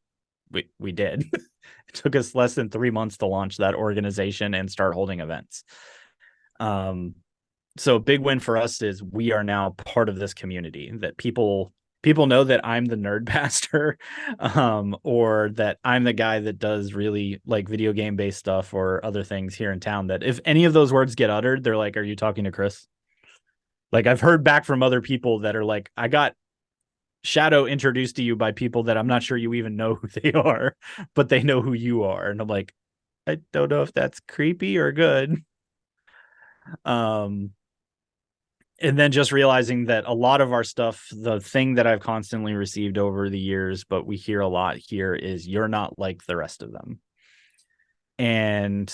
we did. It took us less than 3 months to launch that organization and start holding events. So a big win for us is we are now part of this community, that people know that I'm the nerd pastor, or that I'm the guy that does really like video game based stuff or other things here in town, that if any of those words get uttered, they're like, are you talking to Chris? Like, I've heard back from other people that are like, I got Shadow introduced to you by people that I'm not sure you even know who they are, but they know who you are. And I'm like, I don't know if that's creepy or good. And then just realizing that a lot of our stuff, the thing that I've constantly received over the years, but we hear a lot here, is you're not like the rest of them. And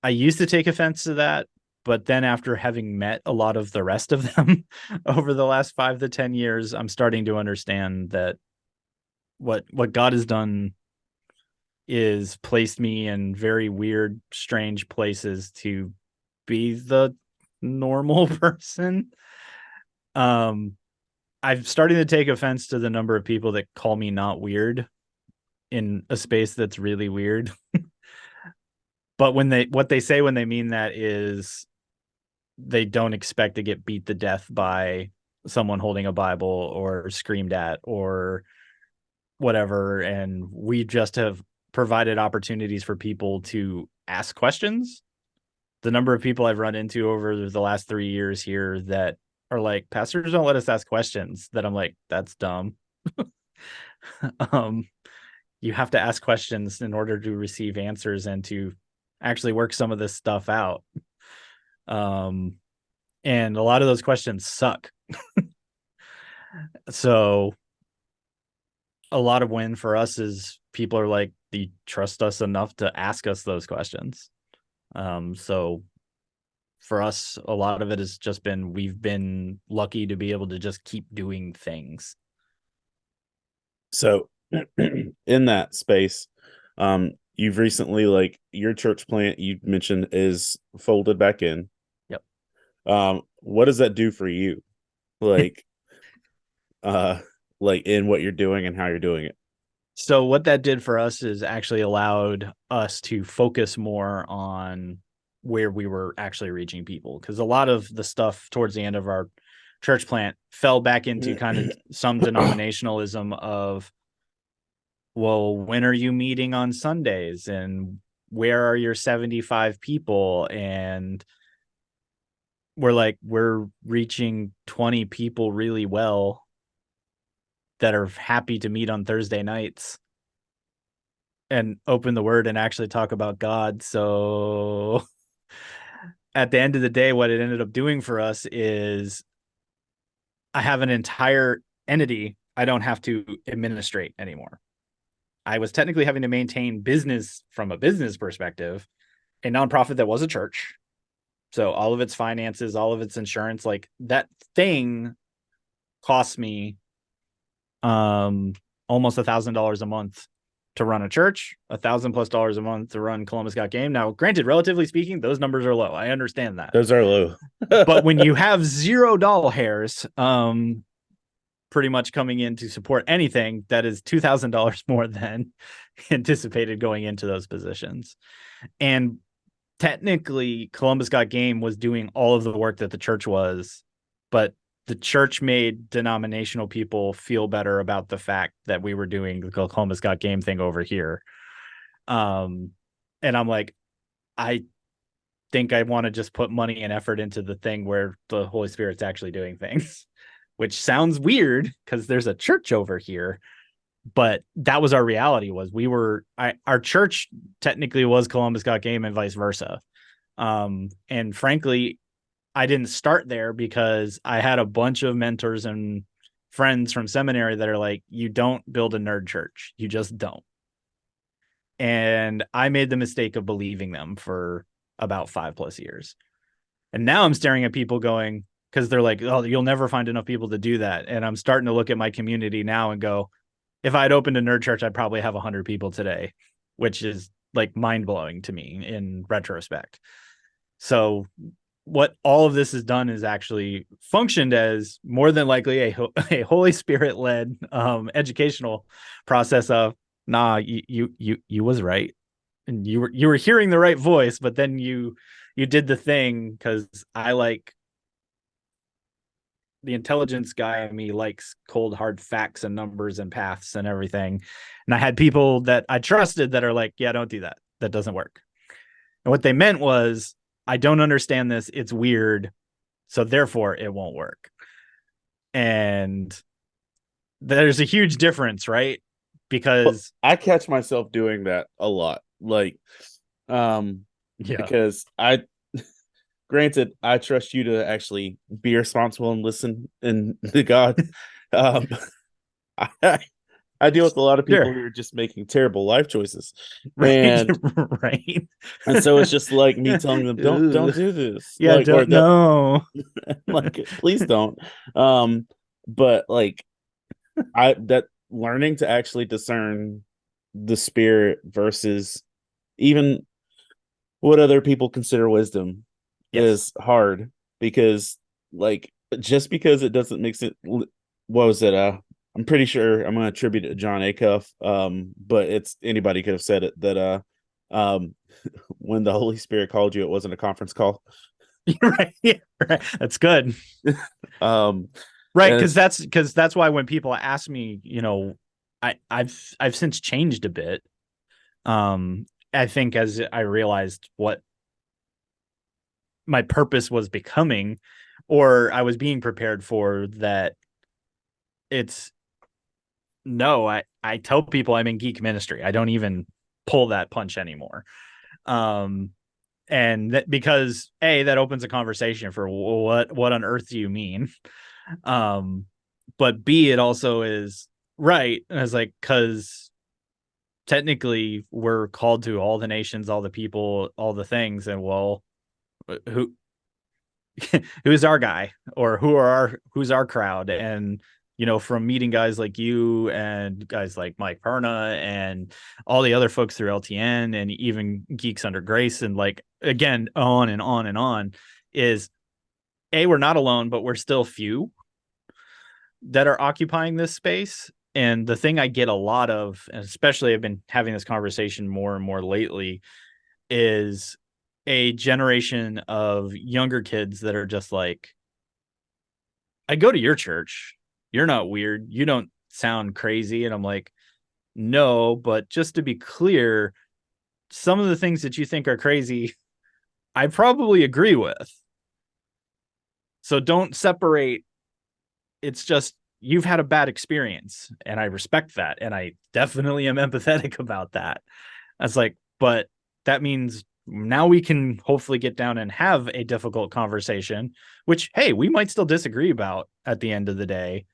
I used to take offense to that, but then after having met a lot of the rest of them over the last 5 to 10 years, I'm starting to understand that what God has done is placed me in very weird, strange places to be the normal person. I'm starting to take offense to the number of people that call me not weird in a space that's really weird. But what they say when they mean that is they don't expect to get beat to death by someone holding a Bible or screamed at or whatever. And we just have provided opportunities for people to ask questions. The number of people I've run into over the last 3 years here that are like, pastors don't let us ask questions, that I'm like, that's dumb. You have to ask questions in order to receive answers and to actually work some of this stuff out. And a lot of those questions suck. So a lot of win for us is people are like, do you trust us enough to ask us those questions? So for us, a lot of it has just been, we've been lucky to be able to just keep doing things.
So in that space, you've recently, like, your church plant you mentioned is folded back in.
Yep.
What does that do for you? Like, like in what you're doing and how you're doing it?
So what that did for us is actually allowed us to focus more on where we were actually reaching people. Because a lot of the stuff towards the end of our church plant fell back into kind of some denominationalism of, well, when are you meeting on Sundays? And where are your 75 people? And we're like, we're reaching 20 people really well that are happy to meet on Thursday nights and open the word and actually talk about God. So at the end of the day, what it ended up doing for us is I have an entire entity I don't have to administrate anymore. I was technically having to maintain business from a business perspective, a nonprofit that was a church. So all of its finances, all of its insurance, like that thing cost me almost $1,000 a month to run a church, $1,000+ a month to run Columbus Got Game. Now, granted, relatively speaking, those numbers are low. I understand that.
Those are low.
But when you have $0 hairs, pretty much coming in to support anything, that is $2,000 more than anticipated going into those positions. And technically, Columbus Got Game was doing all of the work that the church was, but the church made denominational people feel better about the fact that we were doing the Columbus Got Game thing over here. And I'm like, I think I want to just put money and effort into the thing where the Holy Spirit's actually doing things, which sounds weird because there's a church over here. But that was our reality. Was our church technically was Columbus Got Game and vice versa. And frankly, I didn't start there because I had a bunch of mentors and friends from seminary that are like, you don't build a nerd church. You just don't. And I made the mistake of believing them for about 5+ years. And now I'm staring at people going, because they're like, oh, you'll never find enough people to do that. And I'm starting to look at my community now and go, if I'd opened a nerd church, I'd probably have 100 people today, which is like mind blowing to me in retrospect. So what all of this has done is actually functioned as more than likely a Holy Spirit led educational process of, nah, you was right. And you were hearing the right voice, but then you did the thing because I like the intelligence guy in me likes cold hard facts and numbers and paths and everything. And I had people that I trusted that are like, yeah, don't do that. That doesn't work. And what they meant was, I don't understand this. It's weird. So therefore it won't work. And there's a huge difference, right? Because
I catch myself doing that a lot. Like, because granted, I trust you to actually be responsible and listen and to God. I, I deal with a lot of people who are just making terrible life choices,
right, right.
And so it's just like me telling them, don't do this.
Yeah,
like,
don't know.
Like, please don't. But like, that learning to actually discern the spirit versus even what other people consider wisdom is hard, because like, just because it doesn't make sense. What was it? I'm pretty sure I'm going to attribute it to John Acuff. But it's anybody could have said it, that when the Holy Spirit called you, it wasn't a conference call.
Right. Yeah, right. That's good. Right, because that's why when people ask me, I've since changed a bit. I think as I realized what my purpose was becoming, or I was being prepared for, that I tell people I'm in geek ministry. I don't even pull that punch anymore. And that, because that opens a conversation for what on earth do you mean? But B, it also is right. And it's like, because technically we're called to all the nations, all the people, all the things. And well, who's our guy, or who's our crowd? And, from meeting guys like you and guys like Mike Perna and all the other folks through LTN and even Geeks Under Grace, and like, again, on and on and on, is we're not alone, but we're still few that are occupying this space. And the thing I get a lot of, and especially I've been having this conversation more and more lately, is a generation of younger kids that are just like, I go to your church. You're not weird. You don't sound crazy. And I'm like, no, but just to be clear, some of the things that you think are crazy, I probably agree with. So don't separate. It's just, you've had a bad experience, and I respect that. And I definitely am empathetic about that. I was like, but that means now we can hopefully get down and have a difficult conversation, which, hey, we might still disagree about at the end of the day,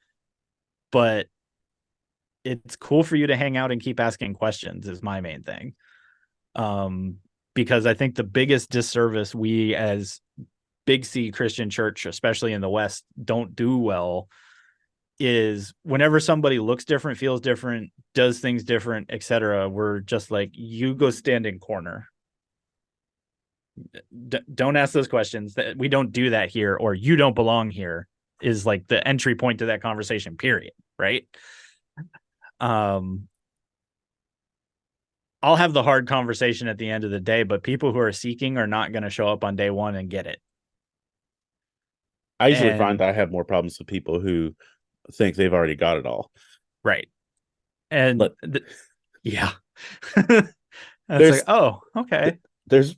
but it's cool for you to hang out and keep asking questions is my main thing. Because I think the biggest disservice we as Big C Christian church, especially in the West, don't do well is whenever somebody looks different, feels different, does things different, etc., we're just like, you go stand in corner. Don't ask those questions. We don't do that here, or you don't belong here is like the entry point to that conversation, period. Right? I'll have the hard conversation at the end of the day, but people who are seeking are not going to show up on day one and get it.
I usually find I have more problems with people who think they've already got it all.
Right. And yeah. It's like, oh, okay.
There's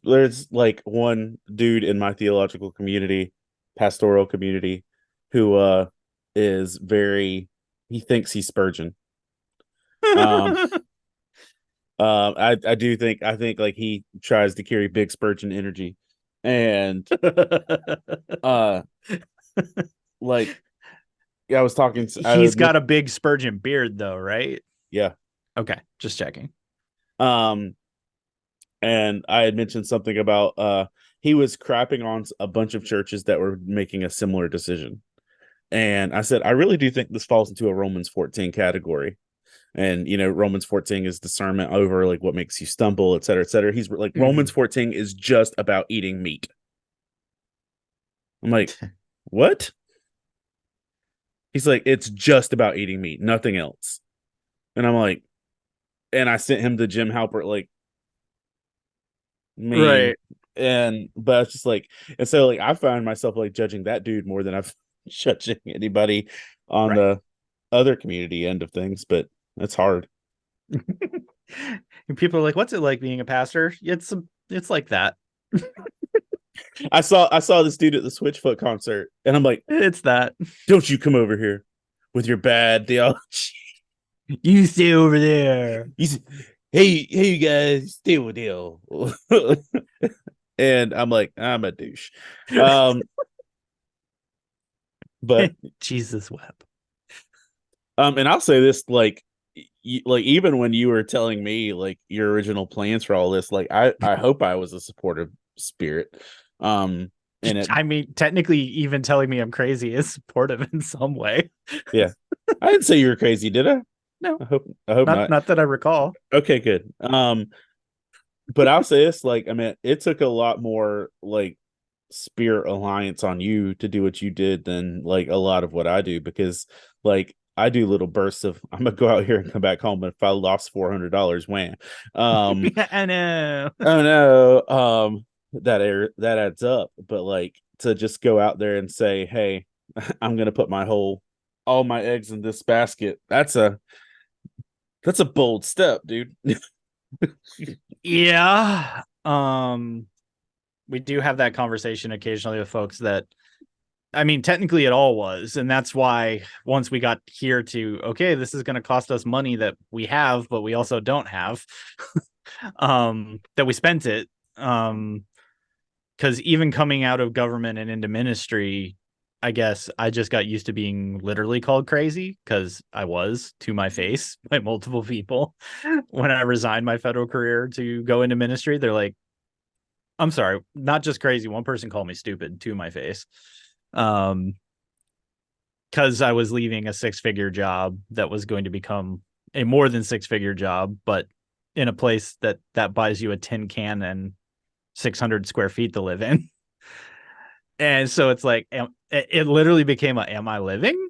like one dude in my theological community, pastoral community, who is very, he thinks he's Spurgeon. I do think, like he tries to carry big Spurgeon energy, and like I was talking to,
he's got a big Spurgeon beard though, right?
Yeah.
Okay, just checking.
And I had mentioned something about he was crapping on a bunch of churches that were making a similar decision. And I said, I really do think this falls into a Romans 14 category. And, you know, Romans 14 is discernment over like what makes you stumble, et cetera, et cetera. He's like, Romans 14 is just about eating meat. I'm like, what? He's like, it's just about eating meat, nothing else. And I'm like, and I sent him to Jim Halpert, like, me.
Right.
But it's just like, and so like I found myself like judging that dude more than I've judging anybody on the other community end of things, but it's hard.
People are like, what's it like being a pastor? It's like that.
I saw this dude at the Switchfoot concert, and I'm like,
it's that.
Don't you come over here with your bad theology.
You stay over there.
Hey, you guys, stay with deal. And I'm like, I'm a douche. But
Jesus wept.
And I'll say this, like even when you were telling me like your original plans for all this, like I hope I was a supportive spirit. And
I mean, technically, even telling me I'm crazy is supportive in some way.
Yeah, I didn't say you were crazy, did I?
No,
I hope not.
Not that I recall.
Okay, good. But I'll say this, like, I mean, it took a lot more like spirit alliance on you to do what you did than like a lot of what I do, because like I do little bursts of I'm gonna go out here and come back home, and if I lost $400, wham.
I know.
Oh no. That adds up. But like to just go out there and say, hey, I'm gonna put all my eggs in this basket, that's a bold step, dude.
Yeah. We do have that conversation occasionally with folks that, I mean, technically it all was. And that's why once we got here to, okay, this is going to cost us money that we have, but we also don't have, that we spent it. Because even coming out of government and into ministry, I guess I just got used to being literally called crazy, because I was to my face by multiple people. When I resigned my federal career to go into ministry, they're like, I'm sorry, not just crazy. One person called me stupid to my face. Because I was leaving a 6-figure job that was going to become a more than 6-figure job, but in a place that buys you a tin can and 600 square feet to live in. And so it's like, it literally became am I living?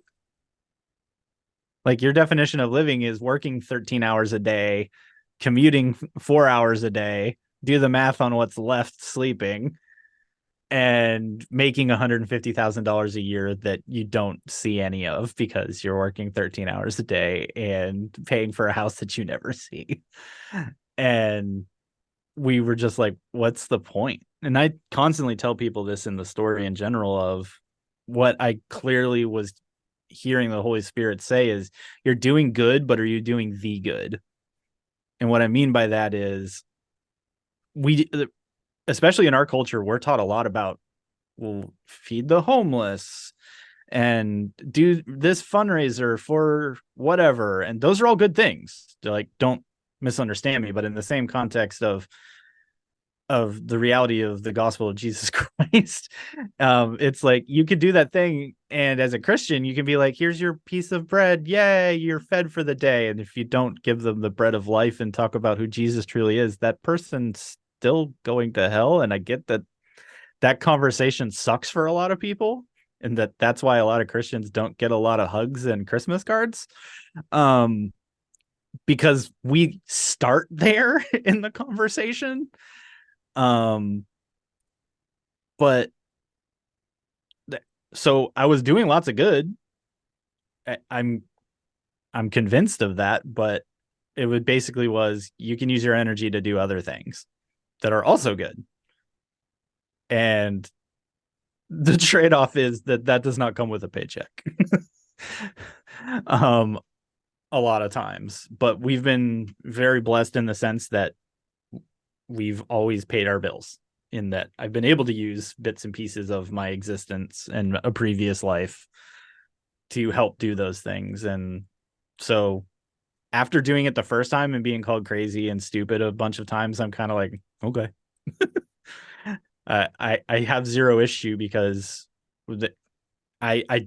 Like, your definition of living is working 13 hours a day, commuting 4 hours a day, do the math on what's left sleeping, and making $150,000 a year that you don't see any of because you're working 13 hours a day and paying for a house that you never see. And we were just like, what's the point? And I constantly tell people this in the story in general of what I clearly was hearing the Holy Spirit say is, you're doing good, but are you doing the good? And what I mean by that is, especially in our culture, we're taught a lot about, well, feed the homeless and do this fundraiser for whatever. And those are all good things. They're like, don't misunderstand me, but in the same context of of the reality of the gospel of Jesus Christ. It's like you could do that thing, and as a Christian, you can be like, here's your piece of bread. Yay, you're fed for the day. And if you don't give them the bread of life and talk about who Jesus truly is, that person's still going to hell. And I get that that conversation sucks for a lot of people, and that's why a lot of Christians don't get a lot of hugs and Christmas cards. Because we start there in the conversation. But so I was doing lots of good. I'm convinced of that, but it would basically was you can use your energy to do other things that are also good. And the trade-off is that does not come with a paycheck. A lot of times, but we've been very blessed in the sense that we've always paid our bills, in that I've been able to use bits and pieces of my existence and a previous life to help do those things. And so after doing it the first time and being called crazy and stupid a bunch of times, I'm kind of like, okay. I have zero issue, because I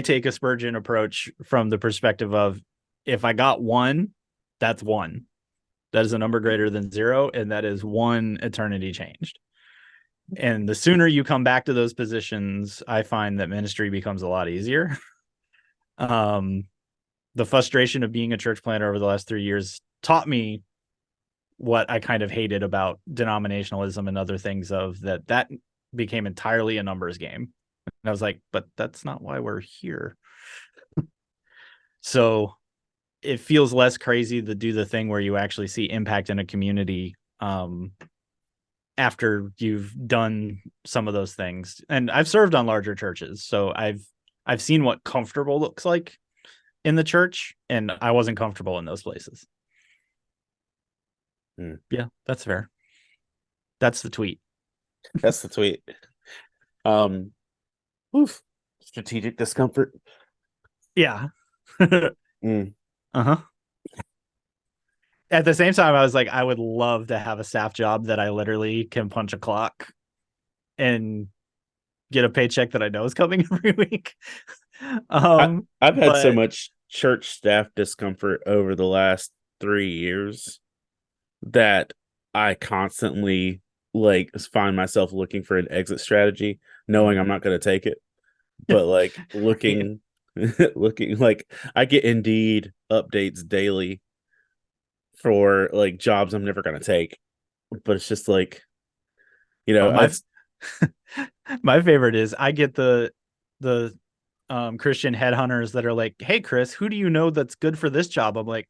take a Spurgeon approach from the perspective of, if I got one, that's one. That is a number greater than zero, and that is one eternity changed. And the sooner you come back to those positions, I find that ministry becomes a lot easier. The frustration of being a church planter over the last 3 years taught me what I kind of hated about denominationalism and other things, of that became entirely a numbers game. And I was like, but that's not why we're here. So it feels less crazy to do the thing where you actually see impact in a community after you've done some of those things. And I've served on larger churches, so I've seen what comfortable looks like in the church, and I wasn't comfortable in those places. Yeah, that's fair. That's the tweet.
That's the tweet. Strategic discomfort.
Yeah. Uh-huh. At the same time, I was like, I would love to have a staff job that I literally can punch a clock and get a paycheck that I know is coming every week.
I've had so much church staff discomfort over the last 3 years that I constantly like find myself looking for an exit strategy, knowing I'm not going to take it, but like looking like I get Indeed updates daily for like jobs I'm never going to take, but it's just like,
my my favorite is I get the Christian headhunters that are like, hey Chris, who do you know that's good for this job? I'm like,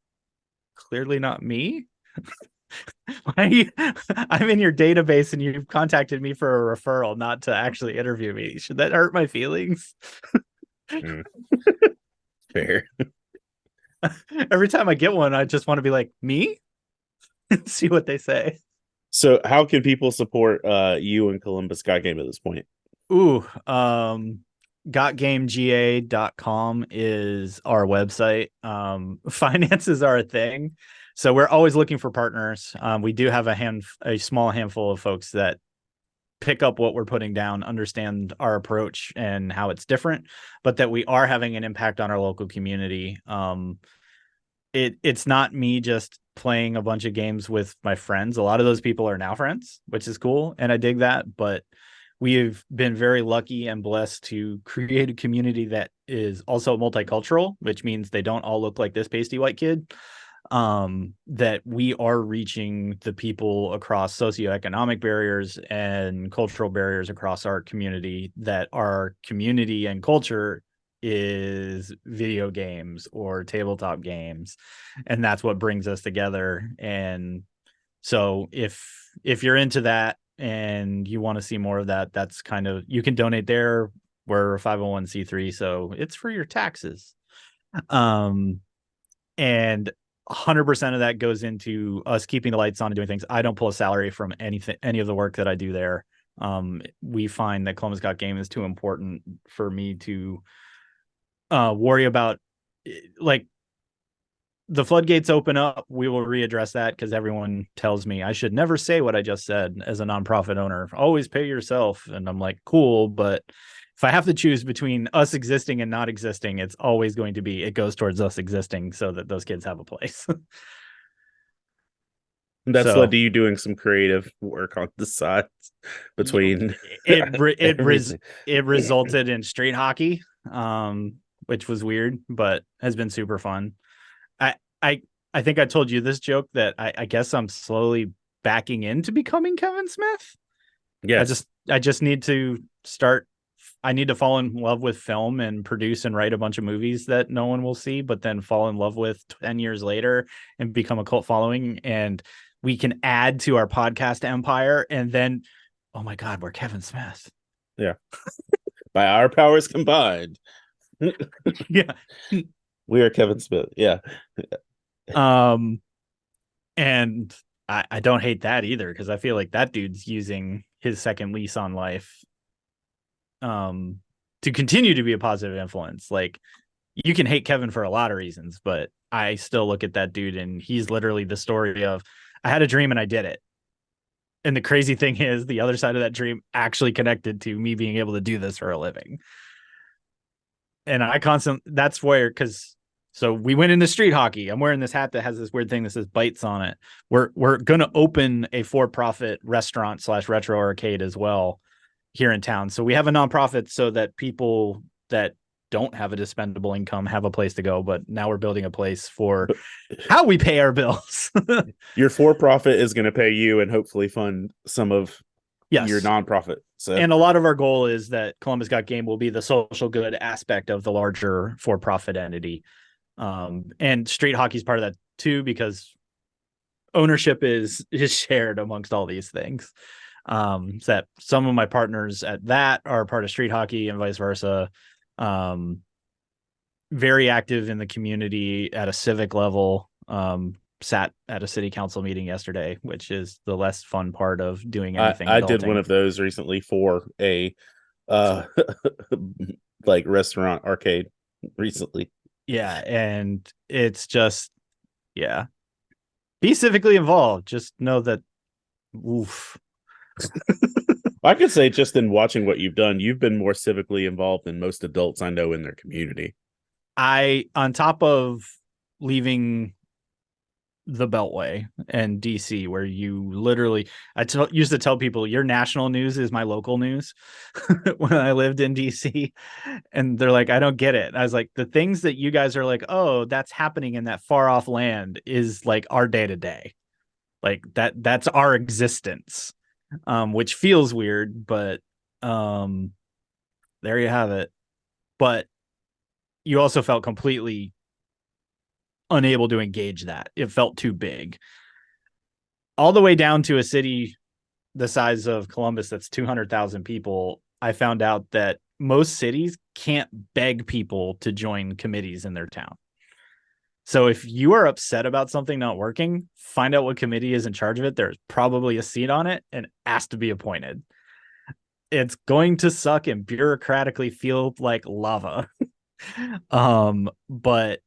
clearly not me. I'm in your database and you've contacted me for a referral, not to actually interview me. Should that hurt my feelings?
Fair.
Every time I get one, I just want to be like, me? See what they say.
So how can people support you and Columbus Got Game at this point?
Gotgamega.com is our website. Finances are a thing, so we're always looking for partners. We do have a small handful of folks that pick up what we're putting down, understand our approach and how it's different, but that we are having an impact on our local community. It's not me just playing a bunch of games with my friends. A lot of those people are now friends, which is cool, and I dig that. But we've been very lucky and blessed to create a community that is also multicultural, which means they don't all look like this pasty white kid. That we are reaching the people across socioeconomic barriers and cultural barriers across our community, that our community and culture is video games or tabletop games, and that's what brings us together. And so if you're into that and you want to see more of that, that's kind of, you can donate there. We're a 501c3, so it's for your taxes. And 100% of that goes into us keeping the lights on and doing things. I don't pull a salary from any of the work that I do there. We find that Columbus Got Game is too important for me to worry about. Like, the floodgates open up, we will readdress that, because everyone tells me I should never say what I just said as a nonprofit owner. Always pay yourself. And I'm like, cool, but if I have to choose between us existing and not existing, it's always going to be, it goes towards us existing so that those kids have a place.
That's led
So
to you doing some creative work on the side between
it
everything.
it resulted in street hockey, which was weird, but has been super fun. I I I think I told you this joke that I guess I'm slowly backing into becoming Kevin Smith.
Yes.
I just need to start. I need to fall in love with film and produce and write a bunch of movies that no one will see, but then fall in love with 10 years later and become a cult following. And we can add to our podcast empire. And then, oh my God, we're Kevin Smith.
Yeah. By our powers combined.
Yeah.
We are Kevin Smith. Yeah.
And I don't hate that either, because I feel like that dude's using his second lease on life to continue to be a positive influence. Like, you can hate Kevin for a lot of reasons, but I still look at that dude and he's literally the story of, I had a dream and I did it. And the crazy thing is, the other side of that dream actually connected to me being able to do this for a living. And that's where, because so we went into street hockey. I'm wearing this hat that has this weird thing that says Bytes on it. We're gonna open a for-profit restaurant / retro arcade as well here in town. So we have a nonprofit so that people that don't have a dispendable income have a place to go. But now we're building a place for how we pay our bills.
Your for-profit is going to pay you and hopefully fund some of your
Yes.
nonprofit. So,
and a lot of our goal is that Columbus Got Game will be the social good aspect of the larger for-profit entity. And street hockey is part of that too, because ownership is shared amongst all these things. So that some of my partners at that are part of street hockey and vice versa. Very active in the community at a civic level. Sat at a city council meeting yesterday, which is the less fun part of doing anything.
I did one of those recently for a like restaurant arcade recently.
Yeah, and it's just, yeah. Be civically involved. Just know that, oof.
I could say, just in watching what you've done, you've been more civically involved than most adults I know in their community.
On top of leaving the Beltway and DC, where you literally, used to tell people your national news is my local news when I lived in DC. And they're like, I don't get it. I was like, the things that you guys are like, oh, that's happening in that far off land is like our day to day. Like that's our existence, which feels weird, but there you have it. But you also felt completely unable to engage that. It felt too big. All the way down to a city the size of Columbus that's 200,000 people, I found out that most cities can't beg people to join committees in their town. So if you are upset about something not working, find out what committee is in charge of it. There's probably a seat on it and ask to be appointed. It's going to suck and bureaucratically feel like lava. But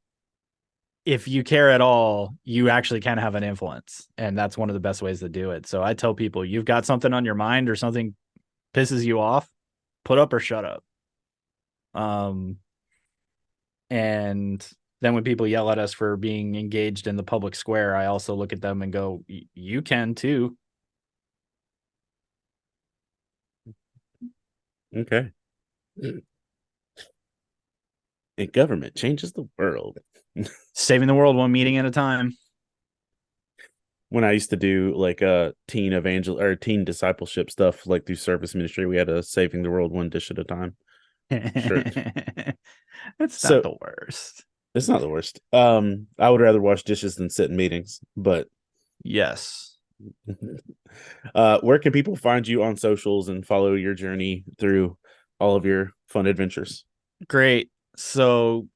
if you care at all, you actually can have an influence. And that's one of the best ways to do it. So I tell people, you've got something on your mind or something pisses you off, put up or shut up. And then when people yell at us for being engaged in the public square, I also look at them and go, you can too.
Okay. And government changes the world.
Saving the world one meeting at a time.
When I used to do like teen teen discipleship stuff, like through service ministry, we had a saving the world one dish at a time. Sure.
It's not the worst.
It's not the worst. I would rather wash dishes than sit in meetings, but
yes.
Where can people find you on socials and follow your journey through all of your fun adventures?
Great. So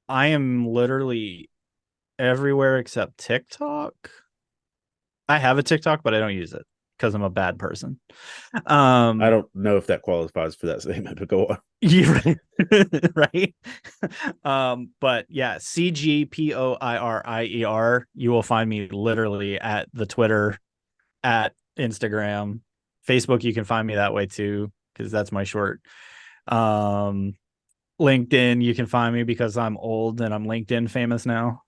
I am literally everywhere except TikTok. I have a TikTok, but I don't use it because I'm a bad person.
I don't know if that qualifies for that statement, but go on.
Yeah, right. But yeah, CGPOIRIER. You will find me literally at the Twitter, at Instagram, Facebook. You can find me that way too, because that's my short. LinkedIn, you can find me because I'm old and I'm LinkedIn famous now.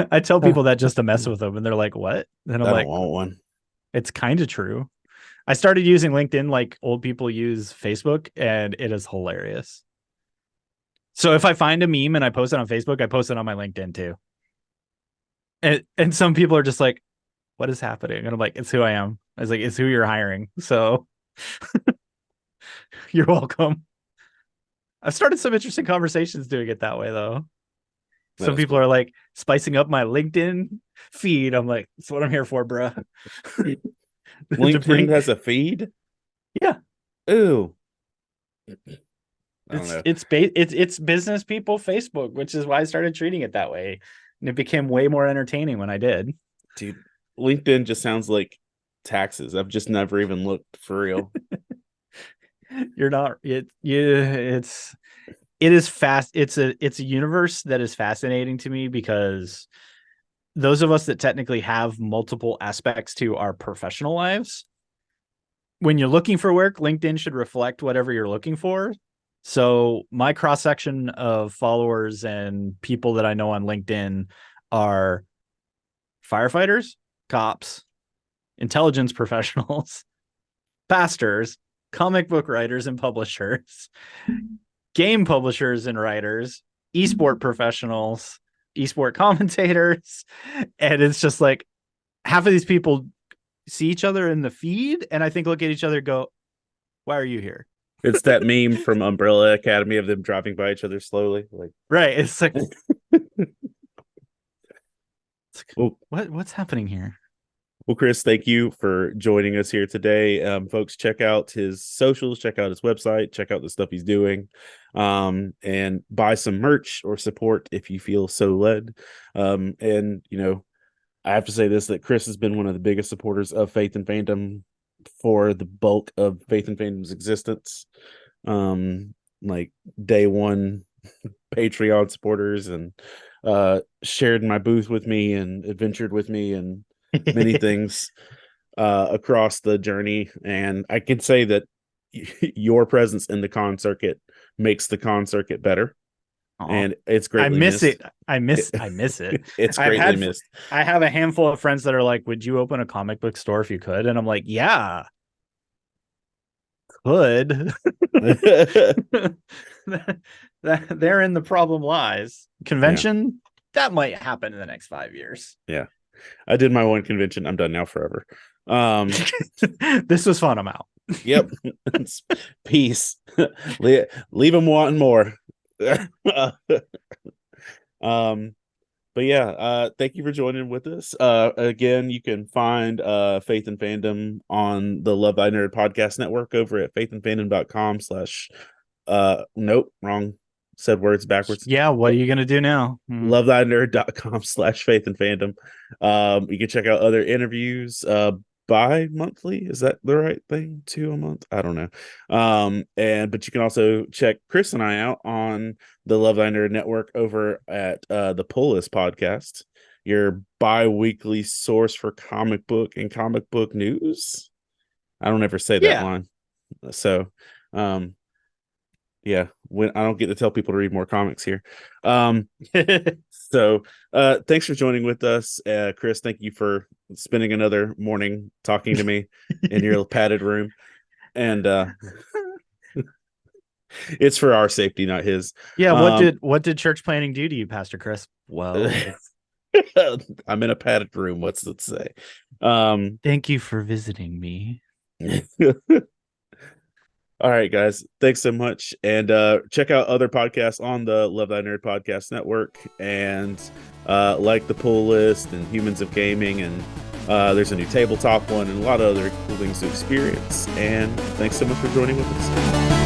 I tell people that just to mess with them, and they're like, "What?" And I'm
I
like,
don't want one.
"It's kind of true." I started using LinkedIn like old people use Facebook, and it is hilarious. So if I find a meme and I post it on Facebook, I post it on my LinkedIn too. And some people are just like, "What is happening?" And I'm like, "It's who I am." I was like, "It's who you're hiring." So you're welcome. I've started some interesting conversations doing it that way, though. Some people are like spicing up my LinkedIn feed. I'm like, that's what I'm here for, bro.
LinkedIn has a feed?
Yeah.
Ooh. I don't know.
It's business people Facebook, which is why I started treating it that way. And it became way more entertaining when I did.
Dude, LinkedIn just sounds like taxes. I've just never even looked for real.
You're not it's it is fast. It's a universe that is fascinating to me because those of us that technically have multiple aspects to our professional lives, when you're looking for work, LinkedIn should reflect whatever you're looking for. So my cross section of followers and people that I know on LinkedIn are firefighters, cops, intelligence professionals, pastors, comic book writers and publishers, game publishers and writers, esport professionals, esport commentators. And it's just like half of these people see each other in the feed and I think look at each other and go, why are you here?
It's that meme from Umbrella Academy of them driving by each other slowly. Like,
right. It's like, what's happening here?
Well, Chris, thank you for joining us here today. Folks, check out his socials, check out his website, check out the stuff he's doing, and buy some merch or support if you feel so led. And, you know, I have to say this, that Chris has been one of the biggest supporters of Faith and Fandom for the bulk of Faith and Fandom's existence. Like day one Patreon supporters, and shared my booth with me and adventured with me and many things across the journey. And I can say that your presence in the con circuit makes the con circuit better. Aww. And it's greatly missed.
I miss it.
It's greatly missed.
I have a handful of friends that are like, would you open a comic book store if you could? And I'm like, yeah, could. Therein the problem lies. Convention, that might happen in the next 5 years.
Yeah. I did my one convention. I'm done now forever.
This was fun. I'm out.
Yep. Peace. Leave them wanting more. But yeah, thank you for joining with us. Again, you can find Faith and Fandom on the Love Thy Nerd podcast network over at faithandfandom.com/ nope, wrong. Said words backwards.
Yeah, what are you gonna do now?
lovethynerd.com/faith and fandom. You can check out other interviews bi-monthly. Is that the right thing? 2 a month? I don't know. But you can also check Chris and I out on the Love Thy Nerd network over at the Pull List podcast, your bi-weekly source for comic book and comic book news. I don't ever say that line. So yeah, when I don't get to tell people to read more comics here. So thanks for joining with us. Chris, thank you for spending another morning talking to me in your padded room. And it's for our safety, not his.
Yeah, what did church planning do to you, Pastor Chris? Well,
I'm in a padded room. What's it say?
Thank you for visiting me.
All right, guys. Thanks so much. And check out other podcasts on the Love Thy Nerd Podcast Network, and like the Pull List and Humans of Gaming. And there's a new tabletop one and a lot of other cool things to experience. And thanks so much for joining with us.